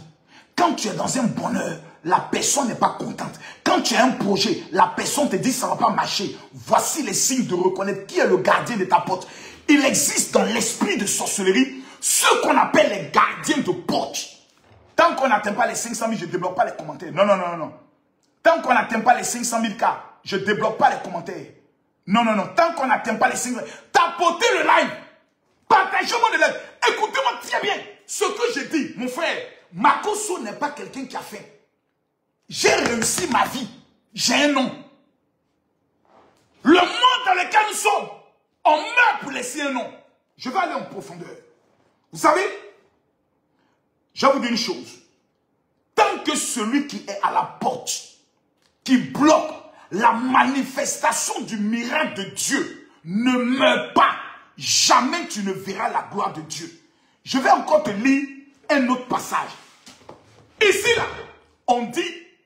Quand tu es dans un bonheur, la personne n'est pas contente. Quand tu as un projet, la personne te dit ça ne va pas marcher. Voici les signes de reconnaître qui est le gardien de ta porte. Il existe dans l'esprit de sorcellerie ce qu'on appelle les gardiens de porte. Tant qu'on n'atteint pas les 500 000, je ne débloque pas les commentaires. Non, non, non, non. Tant qu'on n'atteint pas les 500 000 cas, je ne débloque pas les commentaires. Non, non, non. Tant qu'on n'atteint pas les 500 000, tapotez le live. Partagez-moi le live. Écoutez-moi très bien. Ce que je dis, mon frère, Makoso n'est pas quelqu'un qui a fait. J'ai réussi ma vie. J'ai un nom. Le monde dans lequel nous sommes, on meurt pour laisser un nom. Je vais aller en profondeur. Vous savez, je vais vous dire une chose. Tant que celui qui est à la porte, qui bloque la manifestation du miracle de Dieu, ne meurt pas, jamais tu ne verras la gloire de Dieu. Je vais encore te lire un autre passage. Ici, là, on dit,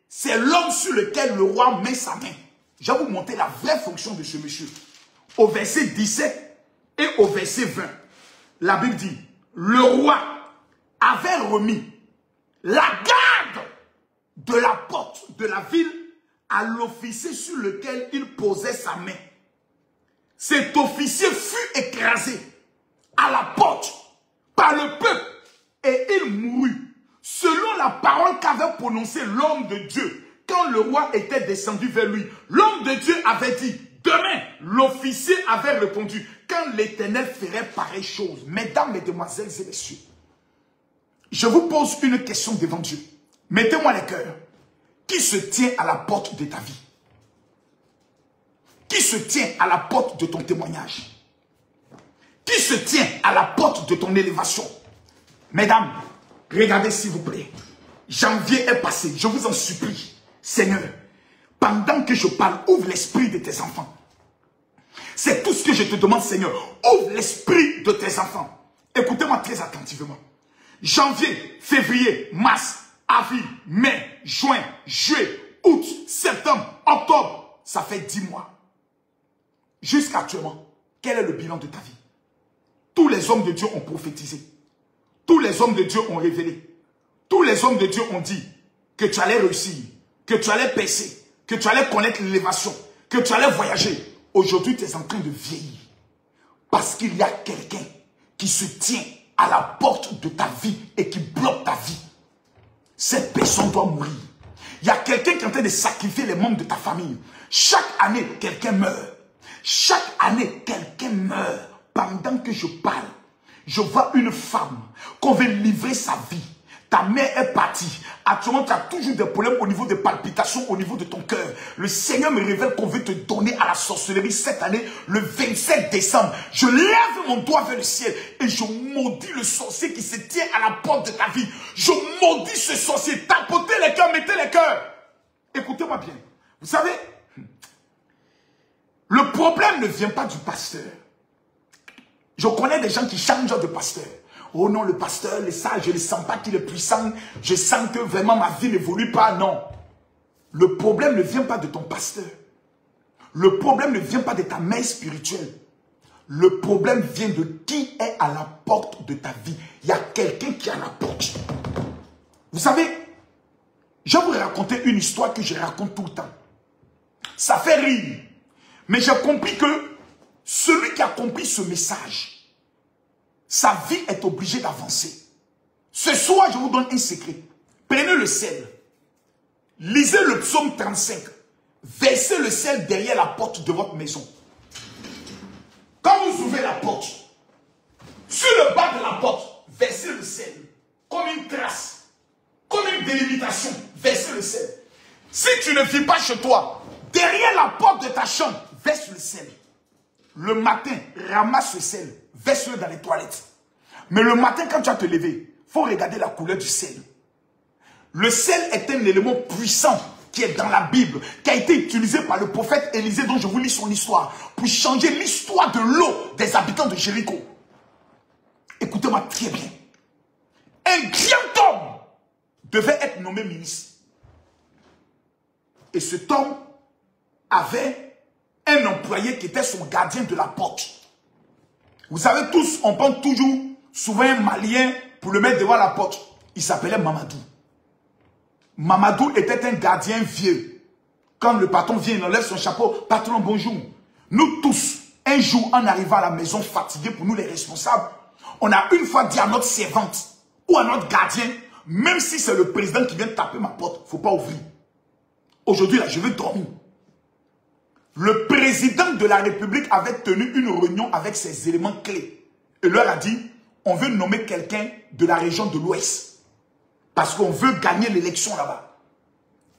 c'est l'homme sur lequel le roi met sa main. Je vais vous montrer la vraie fonction de ce monsieur. Au verset 17 et au verset 20, la Bible dit, le roi avait remis la garde de la porte de la ville à l'officier sur lequel il posait sa main. Cet officier fut écrasé à la porte par le peuple et il mourut. Selon la parole qu'avait prononcée l'homme de Dieu, quand le roi était descendu vers lui, l'homme de Dieu avait dit, demain, l'officier avait répondu, quand l'Éternel ferait pareille chose. Mesdames, mesdemoiselles et messieurs, Je vous pose une question devant Dieu. Mettez-moi les cœurs. Qui se tient à la porte de ta vie? Qui se tient à la porte de ton témoignage? Qui se tient à la porte de ton élévation? Mesdames, regardez s'il vous plaît. Janvier est passé, je vous en supplie. Seigneur, pendant que je parle, ouvre l'esprit de tes enfants. C'est tout ce que je te demande, Seigneur. Ouvre l'esprit de tes enfants. Écoutez-moi très attentivement. Janvier, février, mars, avril, mai, juin, juillet, août, septembre, octobre. Ça fait 10 mois. Jusqu'à actuellement, quel est le bilan de ta vie? Tous les hommes de Dieu ont prophétisé. Tous les hommes de Dieu ont révélé. Tous les hommes de Dieu ont dit que tu allais réussir, que tu allais percer, que tu allais connaître l'élévation, que tu allais voyager. Aujourd'hui, tu es en train de vieillir. Parce qu'il y a quelqu'un qui se tient à la porte de ta vie et qui bloque ta vie. Cette personne doit mourir. Il y a quelqu'un qui est en train de sacrifier les membres de ta famille. Chaque année, quelqu'un meurt. Chaque année, quelqu'un meurt. Pendant que je parle, je vois une femme qu'on veut livrer sa vie. Ta mère est partie. Actuellement, tu as toujours des problèmes au niveau des palpitations, au niveau de ton cœur. Le Seigneur me révèle qu'on veut te donner à la sorcellerie cette année, le 27 décembre. Je lève mon doigt vers le ciel et je maudis le sorcier qui se tient à la porte de ta vie. Je maudis ce sorcier. Tapotez les cœurs, mettez les cœurs. Écoutez-moi bien. Vous savez, le problème ne vient pas du pasteur. Je connais des gens qui changent de pasteur. Oh non, le pasteur, ça, je ne sens pas qu'il est puissant. Je sens que vraiment ma vie n'évolue pas. Non. Le problème ne vient pas de ton pasteur. Le problème ne vient pas de ta mère spirituelle. Le problème vient de qui est à la porte de ta vie. Il y a quelqu'un qui est à la porte. Vous savez, je vais vous raconter une histoire que je raconte tout le temps. Ça fait rire. Mais j'ai compris que celui qui a compris ce message, sa vie est obligée d'avancer. Ce soir, je vous donne un secret. Prenez le sel. Lisez le psaume 35. Versez le sel derrière la porte de votre maison. Quand vous ouvrez la porte, sur le bas de la porte, versez le sel. Comme une trace. Comme une délimitation. Versez le sel. Si tu ne vis pas chez toi, derrière la porte de ta chambre, verse le sel. Le matin, ramasse le sel, verse-le dans les toilettes. Mais le matin, quand tu vas te lever, il faut regarder la couleur du sel. Le sel est un élément puissant qui est dans la Bible, qui a été utilisé par le prophète Élisée, dont je vous lis son histoire, pour changer l'histoire de l'eau des habitants de Jéricho. Écoutez-moi très bien. Un grand homme devait être nommé ministre. Et cet homme avait un employé qui était son gardien de la porte. Vous savez tous, on prend toujours souvent un Malien pour le mettre devant la porte. Il s'appelait Mamadou. Mamadou était un gardien vieux. Quand le patron vient, il enlève son chapeau. Patron, bonjour. Nous tous, un jour, en arrivant à la maison fatigués, pour nous les responsables, on a une fois dit à notre servante ou à notre gardien, même si c'est le président qui vient taper ma porte, il ne faut pas ouvrir. Aujourd'hui, là, je vais dormir. Le président de la République avait tenu une réunion avec ses éléments clés. Et leur a dit, on veut nommer quelqu'un de la région de l'Ouest. Parce qu'on veut gagner l'élection là-bas.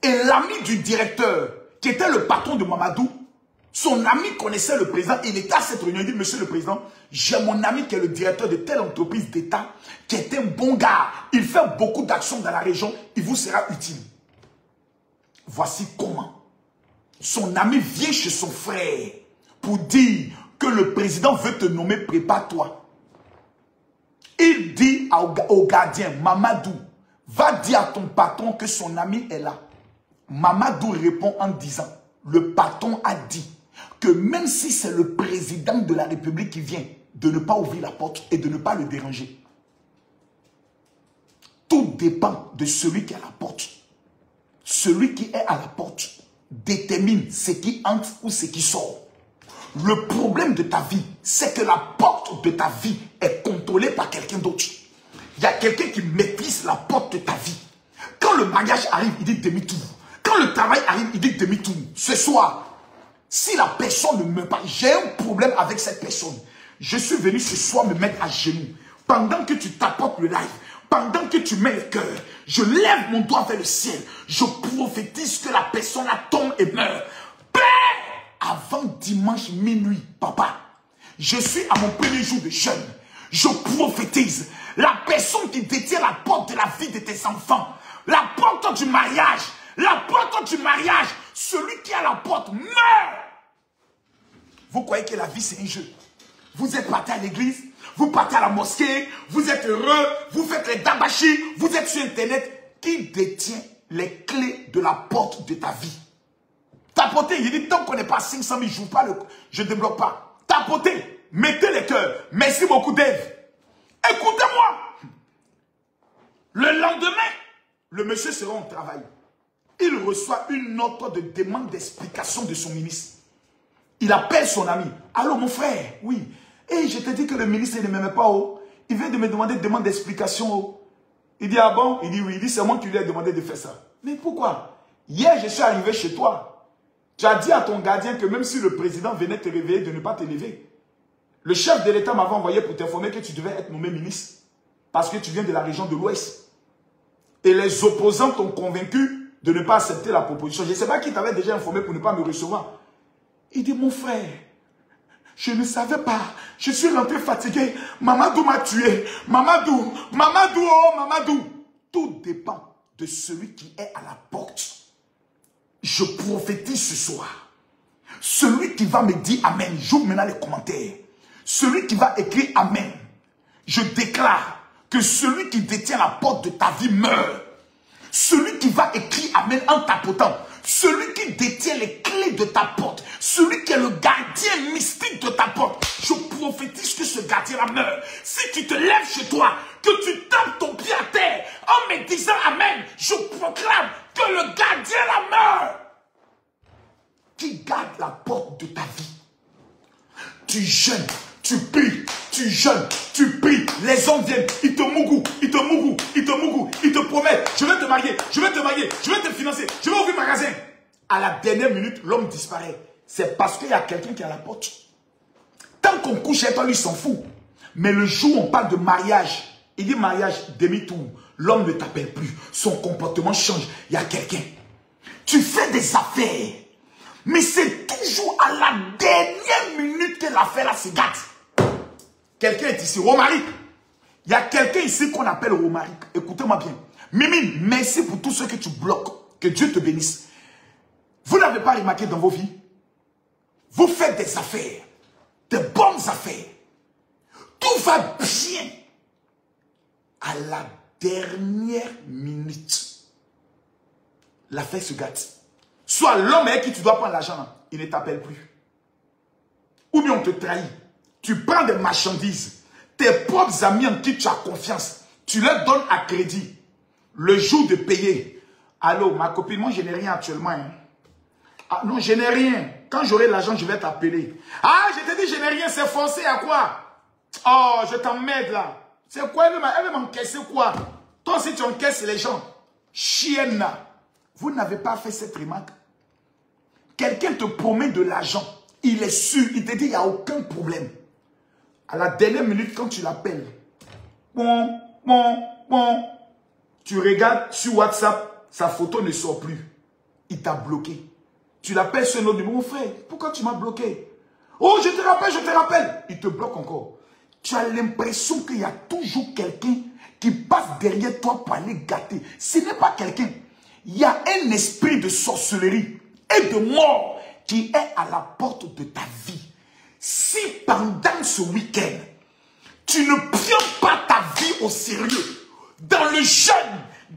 Et l'ami du directeur, qui était le patron de Mamadou, son ami connaissait le président. Il était à cette réunion, il dit, monsieur le président, j'ai mon ami qui est le directeur de telle entreprise d'État, qui est un bon gars. Il fait beaucoup d'actions dans la région, il vous sera utile. Voici comment. Son ami vient chez son frère pour dire que le président veut te nommer, prépare-toi. Il dit au gardien, Mamadou, va dire à ton patron que son ami est là. Mamadou répond en disant, le patron a dit que même si c'est le président de la République qui vient, de ne pas ouvrir la porte et de ne pas le déranger. Tout dépend de celui qui est à la porte. Celui qui est à la porte détermine ce qui entre ou ce qui sort. Le problème de ta vie, c'est que la porte de ta vie est contrôlée par quelqu'un d'autre. Il y a quelqu'un qui maîtrise la porte de ta vie. Quand le mariage arrive, il dit demi-tour. Quand le travail arrive, il dit demi-tour. Ce soir, si la personne ne meurt pas, j'ai un problème avec cette personne. Je suis venu ce soir me mettre à genoux. Pendant que tu t'apportes le live, pendant que tu mets le cœur, je lève mon doigt vers le ciel. Je prophétise que la personne tombe et meurt. Père, avant dimanche minuit, papa, je suis à mon premier jour de jeûne. Je prophétise. La personne qui détient la porte de la vie de tes enfants, la porte du mariage, celui qui a la porte meurt. Vous croyez que la vie c'est un jeu? Vous êtes parti à l'église, vous partez à la mosquée, vous êtes heureux, vous faites les dabachis, vous êtes sur internet. Qui détient les clés de la porte de ta vie? Tapotez, il dit tant qu'on n'est pas à 500 000, je ne débloque pas. Tapotez, mettez les cœurs. Merci beaucoup Dave. Écoutez-moi. Le lendemain, le monsieur sera au travail. Il reçoit une note de demande d'explication de son ministre. Il appelle son ami. Allô mon frère, oui. Et je te dis que le ministre ne m'aimait pas. Oh. Il vient de me demander une demande d'explication. Oh. Il dit ah bon? Il dit oui. Il dit c'est moi qui lui ai demandé de faire ça. Mais pourquoi? Hier je suis arrivé chez toi. Tu as dit à ton gardien que même si le président venait te réveiller, de ne pas te lever. Le chef de l'État m'avait envoyé pour t'informer que tu devais être nommé ministre. Parce que tu viens de la région de l'Ouest. Et les opposants t'ont convaincu de ne pas accepter la proposition. Je ne sais pas qui t'avait déjà informé pour ne pas me recevoir. Il dit, mon frère, je ne savais pas. Je suis rentré fatigué. Mamadou m'a tué. Mamadou, oh Mamadou. Tout dépend de celui qui est à la porte. Je prophétise ce soir. Celui qui va me dire Amen. J'ouvre maintenant les commentaires. Celui qui va écrire Amen. Je déclare que celui qui détient la porte de ta vie meurt. Celui qui va écrire Amen en tapotant. Celui qui détient les clés de ta porte. Celui qui est le gardien mystique de ta porte. Je prophétise que ce gardien-là meurt. Si tu te lèves chez toi, que tu tapes ton pied à terre en me disant Amen, je proclame que le gardien-là meurt. Qui garde la porte de ta vie. Tu jeûnes, tu pries, tu jeûnes, tu pries. Les hommes viennent, ils te mougou, ils te promettent. Je vais te marier, je vais te financer, je vais ouvrir un magasin. À la dernière minute, l'homme disparaît. C'est parce qu'il y a quelqu'un qui est à la porte. Tant qu'on couche avec toi, lui s'en fout. Mais le jour où on parle de mariage, il dit mariage, demi-tour. L'homme ne t'appelle plus. Son comportement change. Il y a quelqu'un. Tu fais des affaires. Mais c'est toujours à la dernière minute que l'affaire là se gâte. Quelqu'un est ici, Romaric. Il y a quelqu'un ici qu'on appelle Romaric. Écoutez-moi bien. Mimine, merci pour tout ce que tu bloques. Que Dieu te bénisse. Vous n'avez pas remarqué dans vos vies? Vous faites des affaires. Des bonnes affaires. Tout va bien. À la dernière minute, l'affaire se gâte. Soit l'homme avec qui tu dois prendre l'argent, il ne t'appelle plus. Ou bien on te trahit. Tu prends des marchandises. Tes propres amis en qui tu as confiance, tu leur donnes à crédit. Le jour de payer. Allô, ma copine, moi je n'ai rien actuellement. Hein. Ah non, je n'ai rien. Quand j'aurai l'argent, je vais t'appeler. Ah, je te dis, je n'ai rien, c'est forcé à quoi? Oh, je t'emmerde là. C'est quoi? Elle veut m'encaisser quoi? Toi aussi, tu encaisses les gens. Chienne. Vous n'avez pas fait cette remarque? Quelqu'un te promet de l'argent. Il est sûr. Il te dit, il n'y a aucun problème. À la dernière minute, quand tu l'appelles, tu regardes sur WhatsApp, sa photo ne sort plus. Il t'a bloqué. Tu l'appelles sur un autre numéro. Mon frère, pourquoi tu m'as bloqué? Oh, je te rappelle. Il te bloque encore. Tu as l'impression qu'il y a toujours quelqu'un qui passe derrière toi pour aller gâter. Ce n'est pas quelqu'un. Il y a un esprit de sorcellerie et de mort qui est à la porte de ta vie. Si pendant ce week-end, tu ne prends pas ta vie au sérieux, dans le jeûne,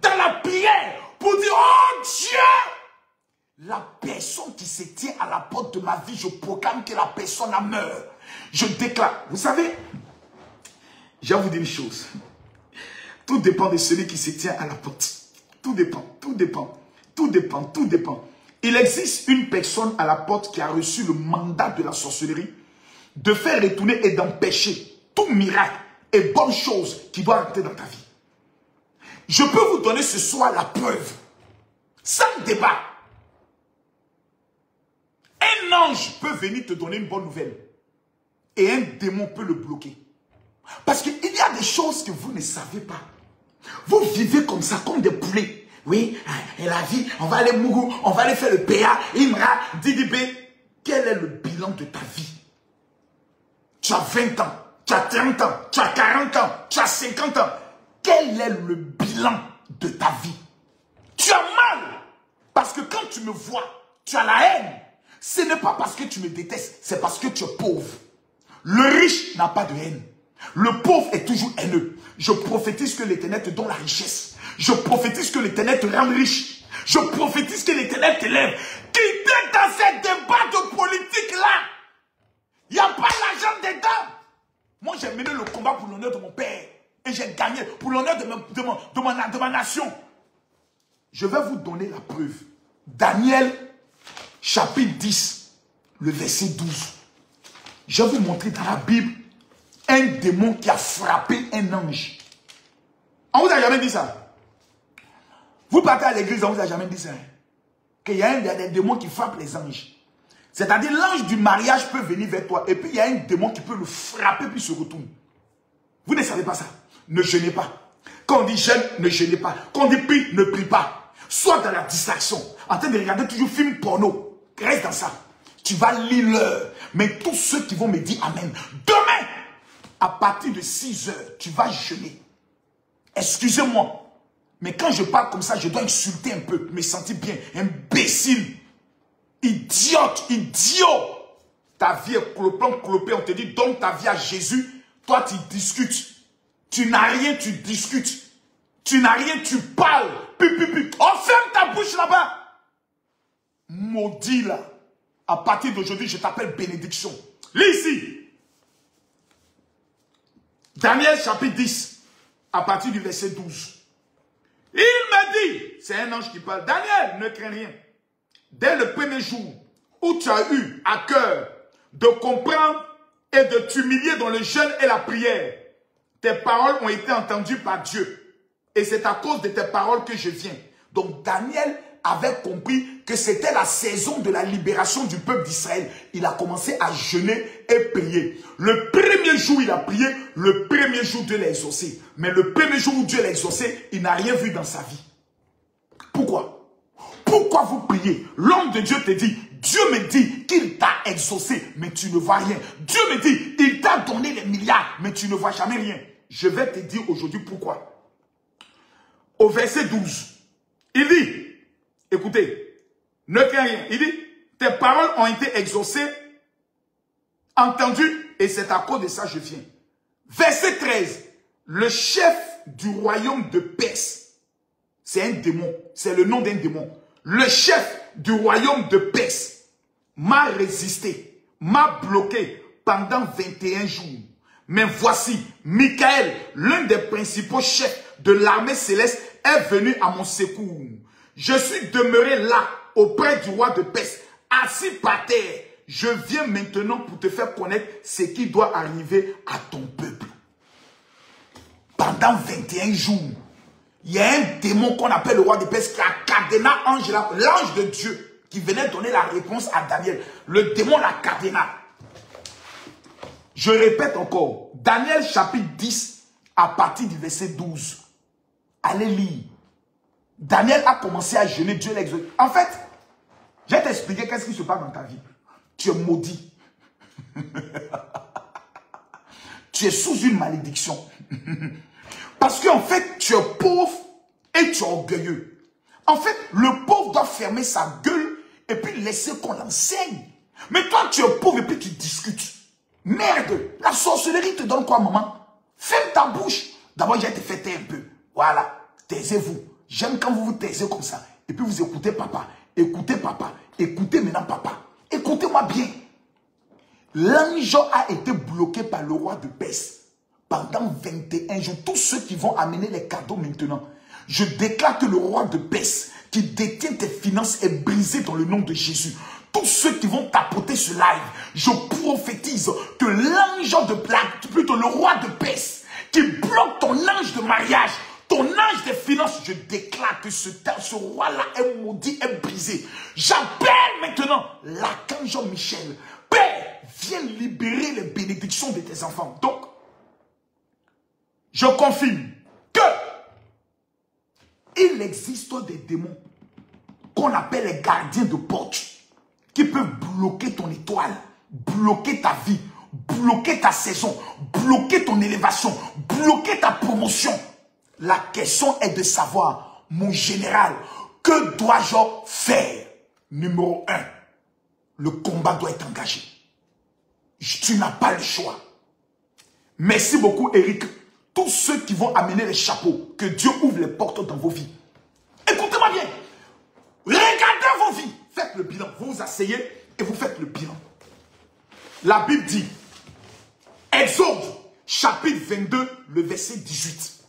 dans la prière, pour dire, oh Dieu, la personne qui se tient à la porte de ma vie, je proclame que la personne a meurt. Je déclare, vous savez, je vais vous dire une chose. Tout dépend de celui qui se tient à la porte. Tout dépend. Il existe une personne à la porte qui a reçu le mandat de la sorcellerie de faire retourner et d'empêcher tout miracle et bonne chose qui doit entrer dans ta vie. Je peux vous donner ce soir la preuve, sans débat. Un ange peut venir te donner une bonne nouvelle et un démon peut le bloquer. Parce qu'il y a des choses que vous ne savez pas. Vous vivez comme ça, comme des poulets. Oui, et la vie, on va aller mourir, on va aller faire le PA, Imra, Didibé. Quel est le bilan de ta vie? Tu as 20 ans, tu as 30 ans, tu as 40 ans, tu as 50 ans. Quel est le bilan de ta vie? Tu as mal. Parce que quand tu me vois, tu as la haine. Ce n'est pas parce que tu me détestes, c'est parce que tu es pauvre. Le riche n'a pas de haine. Le pauvre est toujours haineux. Je prophétise que l'Éternel te donne la richesse. Je prophétise que l'Éternel te rende riche. Je prophétise que l'Éternel t'élève. Quittez dans ces débats de politique-là. Il n'y a pas l'argent dedans. Moi, j'ai mené le combat pour l'honneur de mon père. Et j'ai gagné pour l'honneur de ma nation. Je vais vous donner la preuve. Daniel, chapitre 10, le verset 12. Je vais vous montrer dans la Bible un démon qui a frappé un ange. On vous a jamais dit ça? Vous partez à l'église, on vous a jamais dit ça? Qu'il y a des démons qui frappent les anges. C'est-à-dire l'ange du mariage peut venir vers toi et puis il y a un démon qui peut le frapper puis se retourne. Vous ne savez pas ça? Ne jeûnez pas. Quand on dit jeûne, ne jeûnez pas. Quand on dit prie, ne prie pas. Sois dans la distraction, en train de regarder toujours film porno. Reste dans ça. Tu vas lire l'heure. Mais tous ceux qui vont me dire amen, demain, à partir de 6 heures, tu vas jeûner. Excusez-moi. Mais quand je parle comme ça, je dois insulter un peu, me sentir bien. Imbécile. Idiote, idiot. Ta vie est clopée. On te dit, donne ta vie à Jésus. Toi, tu discutes. Tu n'as rien, tu discutes. Tu n'as rien, tu parles. Oh, ferme ta bouche là-bas. Maudit là. À partir d'aujourd'hui, je t'appelle bénédiction. Lis ici. Daniel chapitre 10, à partir du verset 12. Il me dit, c'est un ange qui parle, Daniel, ne crains rien. Dès le premier jour où tu as eu à cœur de comprendre et de t'humilier dans le jeûne et la prière, tes paroles ont été entendues par Dieu. Et c'est à cause de tes paroles que je viens. Donc Daniel avait compris que c'était la saison de la libération du peuple d'Israël. Il a commencé à jeûner et prier. Le premier jour, il a prié. Le premier jour, Dieu l'a exaucé. Mais le premier jour où Dieu l'a exaucé, il n'a rien vu dans sa vie. Pourquoi? Pourquoi vous priez? L'homme de Dieu te dit, Dieu me dit qu'il t'a exaucé, mais tu ne vois rien. Dieu me dit, il t'a donné les milliards, mais tu ne vois jamais rien. Je vais te dire aujourd'hui pourquoi. Au verset 12, il dit, écoutez, ne crains rien. Il dit, tes paroles ont été exaucées, entendues, et c'est à cause de ça que je viens. Verset 13, le chef du royaume de Perse, c'est un démon, c'est le nom d'un démon. Le chef du royaume de Perse m'a résisté, m'a bloqué pendant 21 jours. Mais voici, Michael, l'un des principaux chefs de l'armée céleste, est venu à mon secours. Je suis demeuré là, auprès du roi de Perse, assis par terre. Je viens maintenant pour te faire connaître ce qui doit arriver à ton peuple. Pendant 21 jours, il y a un démon qu'on appelle le roi de Perse qui a cadené l'ange de Dieu qui venait donner la réponse à Daniel. Le démon l'a cadené. Je répète encore, Daniel chapitre 10 à partir du verset 12. Allez lire. Daniel a commencé à jeûner, Dieu l'a exaucé. En fait, je vais t'expliquer qu'est-ce qui se passe dans ta vie. Tu es maudit. Tu es sous une malédiction. Parce qu'en fait, tu es pauvre et tu es orgueilleux. En fait, le pauvre doit fermer sa gueule et puis laisser qu'on l'enseigne. Mais toi, tu es pauvre et puis tu discutes. Merde, la sorcellerie te donne quoi, maman? Ferme ta bouche. D'abord, je vais te faire taire un peu. Voilà, taisez-vous. J'aime quand vous vous taisez comme ça. Et puis vous écoutez papa. Écoutez papa. Écoutez maintenant papa. Écoutez-moi bien. L'ange a été bloqué par le roi de Perse pendant 21 jours. Tous ceux qui vont amener les cadeaux maintenant, je déclare que le roi de Perse qui détient tes finances est brisé dans le nom de Jésus. Tous ceux qui vont tapoter ce live, je prophétise que l'ange de plaque, plutôt le roi de Perse, qui bloque ton ange de mariage, ton ange des finances, je déclare que ce roi-là est maudit, est brisé. J'appelle maintenant l'archange Michel. Père, viens libérer les bénédictions de tes enfants. Donc, je confirme que Il existe des démons qu'on appelle les gardiens de porte qui peuvent bloquer ton étoile, bloquer ta vie, bloquer ta saison, bloquer ton élévation, bloquer ta promotion. La question est de savoir, mon général, que dois-je faire? Numéro 1, le combat doit être engagé. Tu n'as pas le choix. Merci beaucoup, Eric. Tous ceux qui vont amener les chapeaux, que Dieu ouvre les portes dans vos vies. Écoutez-moi bien. Regardez vos vies. Faites le bilan. Vous vous asseyez et vous faites le bilan. La Bible dit, Exode, chapitre 22, le verset 18.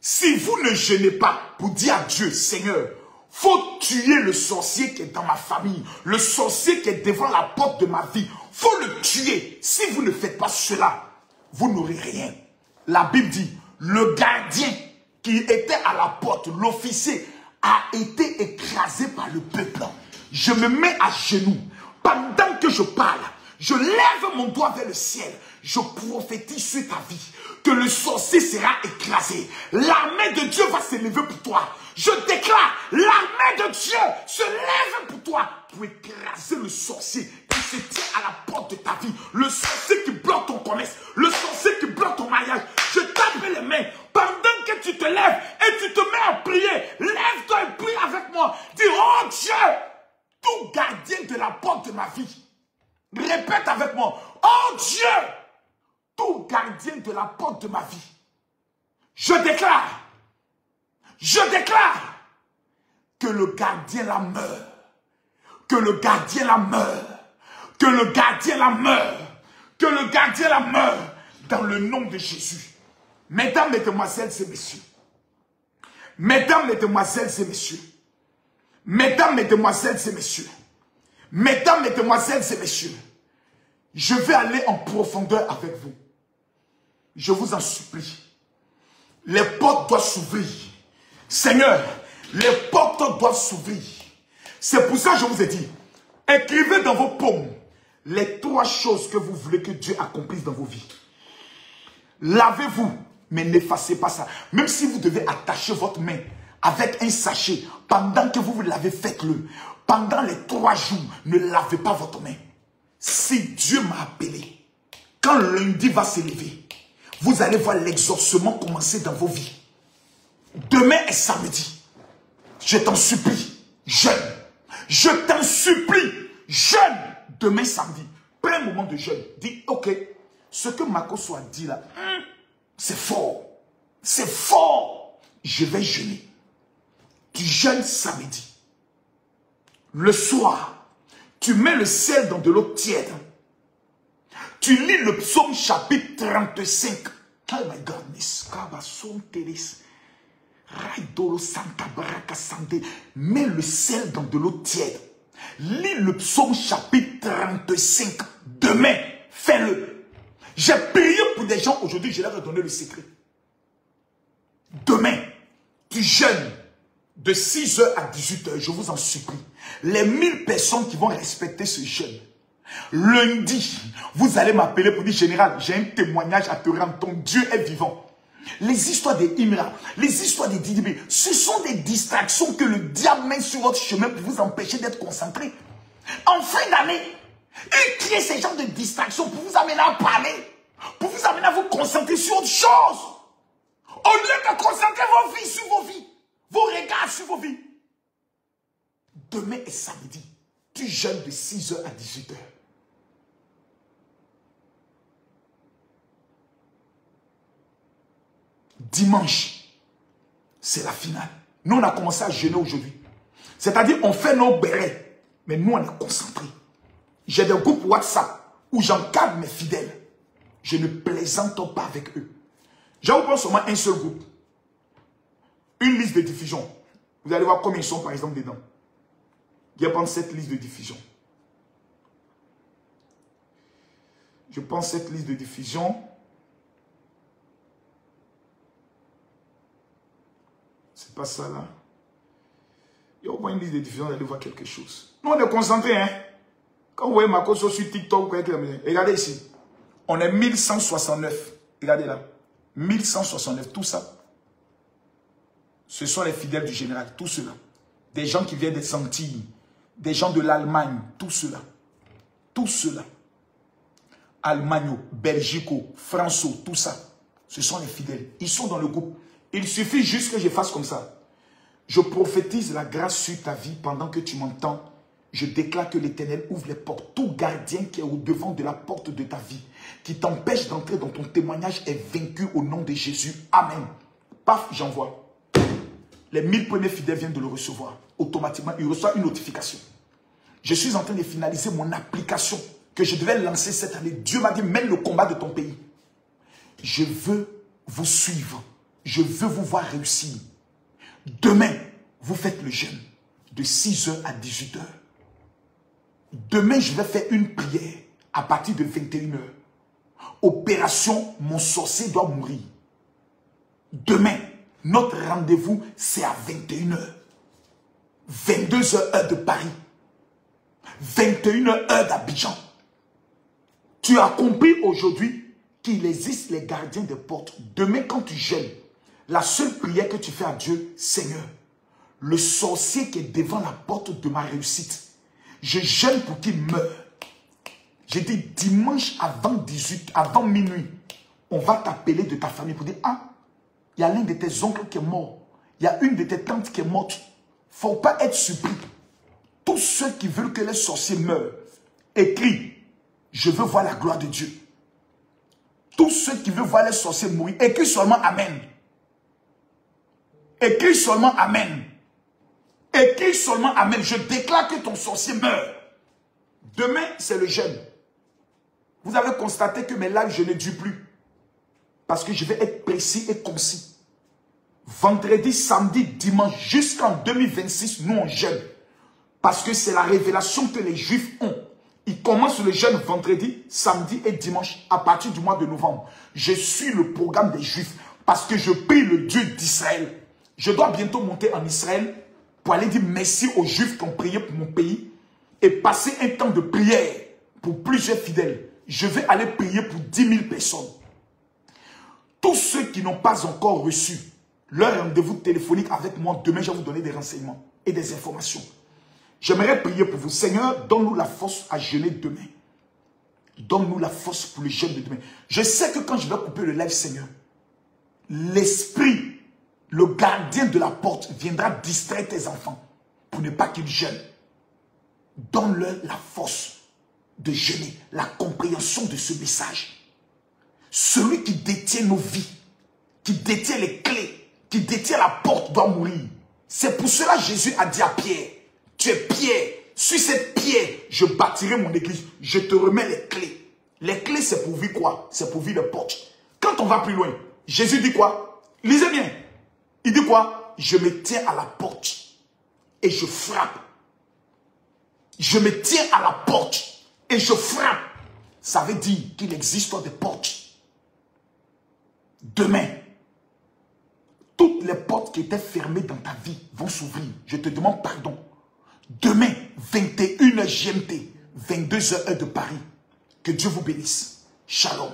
Si vous ne jeûnez pas pour dire à Dieu, Seigneur, faut tuer le sorcier qui est dans ma famille, le sorcier qui est devant la porte de ma vie, faut le tuer. Si vous ne faites pas cela, vous n'aurez rien. La Bible dit, le gardien qui était à la porte, l'officier, a été écrasé par le peuple. Je me mets à genoux. Pendant que je parle, je lève mon doigt vers le ciel. Je prophétise sur ta vie que le sorcier sera écrasé. L'armée de Dieu va s'élever pour toi. Je déclare, l'armée de Dieu se lève pour toi pour écraser le sorcier qui se tient à la porte de ta vie. Le sorcier qui bloque ton commerce. Le sorcier qui bloque ton mariage. Je tape les mains. Pendant que tu te lèves et tu te mets à prier, lève-toi et prie avec moi. Dis, oh Dieu, tout gardien de la porte de ma vie. Répète avec moi, oh Dieu, tout gardien de la porte de ma vie. Je déclare que le gardien la meurt. Que le gardien la meurt. Que le gardien la meurt. Que le gardien la meurt. Dans le nom de Jésus. Mesdames, mesdemoiselles et messieurs. Mesdames, mesdemoiselles et messieurs. Mesdames, mesdemoiselles et messieurs. Mesdames, mesdemoiselles et messieurs. Je vais aller en profondeur avec vous. Je vous en supplie. Les portes doivent s'ouvrir. Seigneur, les portes doivent s'ouvrir. C'est pour ça que je vous ai dit, écrivez dans vos paumes les 3 choses que vous voulez que Dieu accomplisse dans vos vies. Lavez-vous, mais n'effacez pas ça. Même si vous devez attacher votre main avec un sachet, pendant que vous vous lavez, faites-le. Pendant les 3 jours, ne lavez pas votre main. Si Dieu m'a appelé, quand lundi va s'élever, vous allez voir l'exaucement commencer dans vos vies. Demain est samedi. Je t'en supplie, jeûne. Je t'en supplie, jeûne. Demain samedi, prends un moment de jeûne. Dis, ok, ce que Marcos a dit là, c'est fort. C'est fort. Je vais jeûner. Tu jeûnes samedi. Le soir, tu mets le sel dans de l'eau tiède. Tu lis le psaume chapitre 35. Oh my God, mets le sel dans de l'eau tiède. Lis le psaume chapitre 35. Demain, fais-le. J'ai prié pour des gens aujourd'hui, je leur ai donné le secret. Demain, tu jeûnes de 6h à 18h, je vous en supplie. Les 1000 personnes qui vont respecter ce jeûne, lundi, vous allez m'appeler pour dire, général, j'ai un témoignage à te rendre, ton Dieu est vivant. Les histoires des Imra, les histoires des Didibé, ce sont des distractions que le diable met sur votre chemin pour vous empêcher d'être concentré. En fin d'année, il crée ces genres de distractions pour vous amener à parler, pour vous amener à vous concentrer sur autre chose. Au lieu de concentrer vos vies sur vos vies, vos regards sur vos vies. Demain est samedi, tu jeûnes de 6h à 18h. Dimanche, c'est la finale. Nous, on a commencé à jeûner aujourd'hui. C'est-à-dire, on fait nos bérets, mais nous, on est concentrés. J'ai des groupes WhatsApp où j'encadre mes fidèles. Je ne plaisante pas avec eux. Je vais vous prendre seulement un seul groupe. Une liste de diffusion. Vous allez voir combien ils sont, par exemple, dedans. Je vais prendre cette liste de diffusion. Je prends cette liste de diffusion. C'est pas ça là. Il y a une liste de diffusion, vous allez voir quelque chose. Nous, on est concentrés, hein. Quand vous voyez Marcos sur TikTok, regardez ici. On est 1169. Regardez là. 1169, tout ça. Ce sont les fidèles du général, tout cela. Des gens qui viennent des Antilles, des gens de l'Allemagne, tout cela. Tout cela. Allemagne, Belgique, France, tout ça. Ce sont les fidèles. Ils sont dans le groupe. Il suffit juste que je fasse comme ça. Je prophétise la grâce sur ta vie pendant que tu m'entends. Je déclare que l'Éternel ouvre les portes. Tout gardien qui est au-devant de la porte de ta vie, qui t'empêche d'entrer dans ton témoignage, est vaincu au nom de Jésus. Amen. Paf, j'envoie. Les 1000 premiers fidèles viennent de le recevoir. Automatiquement, il reçoit une notification. Je suis en train de finaliser mon application que je devais lancer cette année. Dieu m'a dit, mène le combat de ton pays. Je veux vous suivre. Je veux vous voir réussir. Demain, vous faites le jeûne de 6h à 18h. Demain, je vais faire une prière à partir de 21h. Opération, mon sorcier doit mourir. Demain, notre rendez-vous, c'est à 21h. 22h, heure de Paris. 21h, heure d'Abidjan. Tu as compris aujourd'hui qu'il existe les gardiens des portes. Demain, quand tu jeûnes, la seule prière que tu fais à Dieu, Seigneur, le sorcier qui est devant la porte de ma réussite, je jeûne pour qu'il meure. J'ai dit dimanche avant minuit, on va t'appeler de ta famille pour dire, ah, il y a l'un de tes oncles qui est mort. Il y a une de tes tantes qui est morte. Il ne faut pas être surpris. Tous ceux qui veulent que les sorciers meurent, écris, je veux voir la gloire de Dieu. Tous ceux qui veulent voir les sorciers mourir, écris seulement Amen. Écris seulement Amen. Écris seulement Amen. Je déclare que ton sorcier meurt. Demain, c'est le jeûne. Vous avez constaté que mes lives, je ne dure plus. Parce que je vais être précis et concis. Vendredi, samedi, dimanche, jusqu'en 2026, nous on jeûne. Parce que c'est la révélation que les Juifs ont. Ils commencent le jeûne vendredi, samedi et dimanche à partir du mois de novembre. Je suis le programme des Juifs parce que je prie le Dieu d'Israël. Je dois bientôt monter en Israël pour aller dire merci aux Juifs qui ont prié pour mon pays et passer un temps de prière pour plusieurs fidèles. Je vais aller prier pour 10 000 personnes. Tous ceux qui n'ont pas encore reçu leur rendez-vous téléphonique avec moi, demain, je vais vous donner des renseignements et des informations. J'aimerais prier pour vous. Seigneur, donne-nous la force à jeûner demain. Donne-nous la force pour le jeûne de demain. Je sais que quand je vais couper le live, Seigneur, l'esprit, le gardien de la porte viendra distraire tes enfants pour ne pas qu'ils jeûnent. Donne-leur la force de jeûner, la compréhension de ce message. Celui qui détient nos vies, qui détient les clés, qui détient la porte doit mourir. C'est pour cela que Jésus a dit à Pierre, tu es Pierre, sur cette pierre, je bâtirai mon église, je te remets les clés. Les clés, c'est pour vivre quoi? C'est pour vivre les portes. Quand on va plus loin, Jésus dit quoi? Lisez bien. Il dit quoi? Je me tiens à la porte et je frappe. Je me tiens à la porte et je frappe. Ça veut dire qu'il existe des portes. Demain, toutes les portes qui étaient fermées dans ta vie vont s'ouvrir. Je te demande pardon. Demain, 21h GMT, 22h heure de Paris. Que Dieu vous bénisse. Shalom.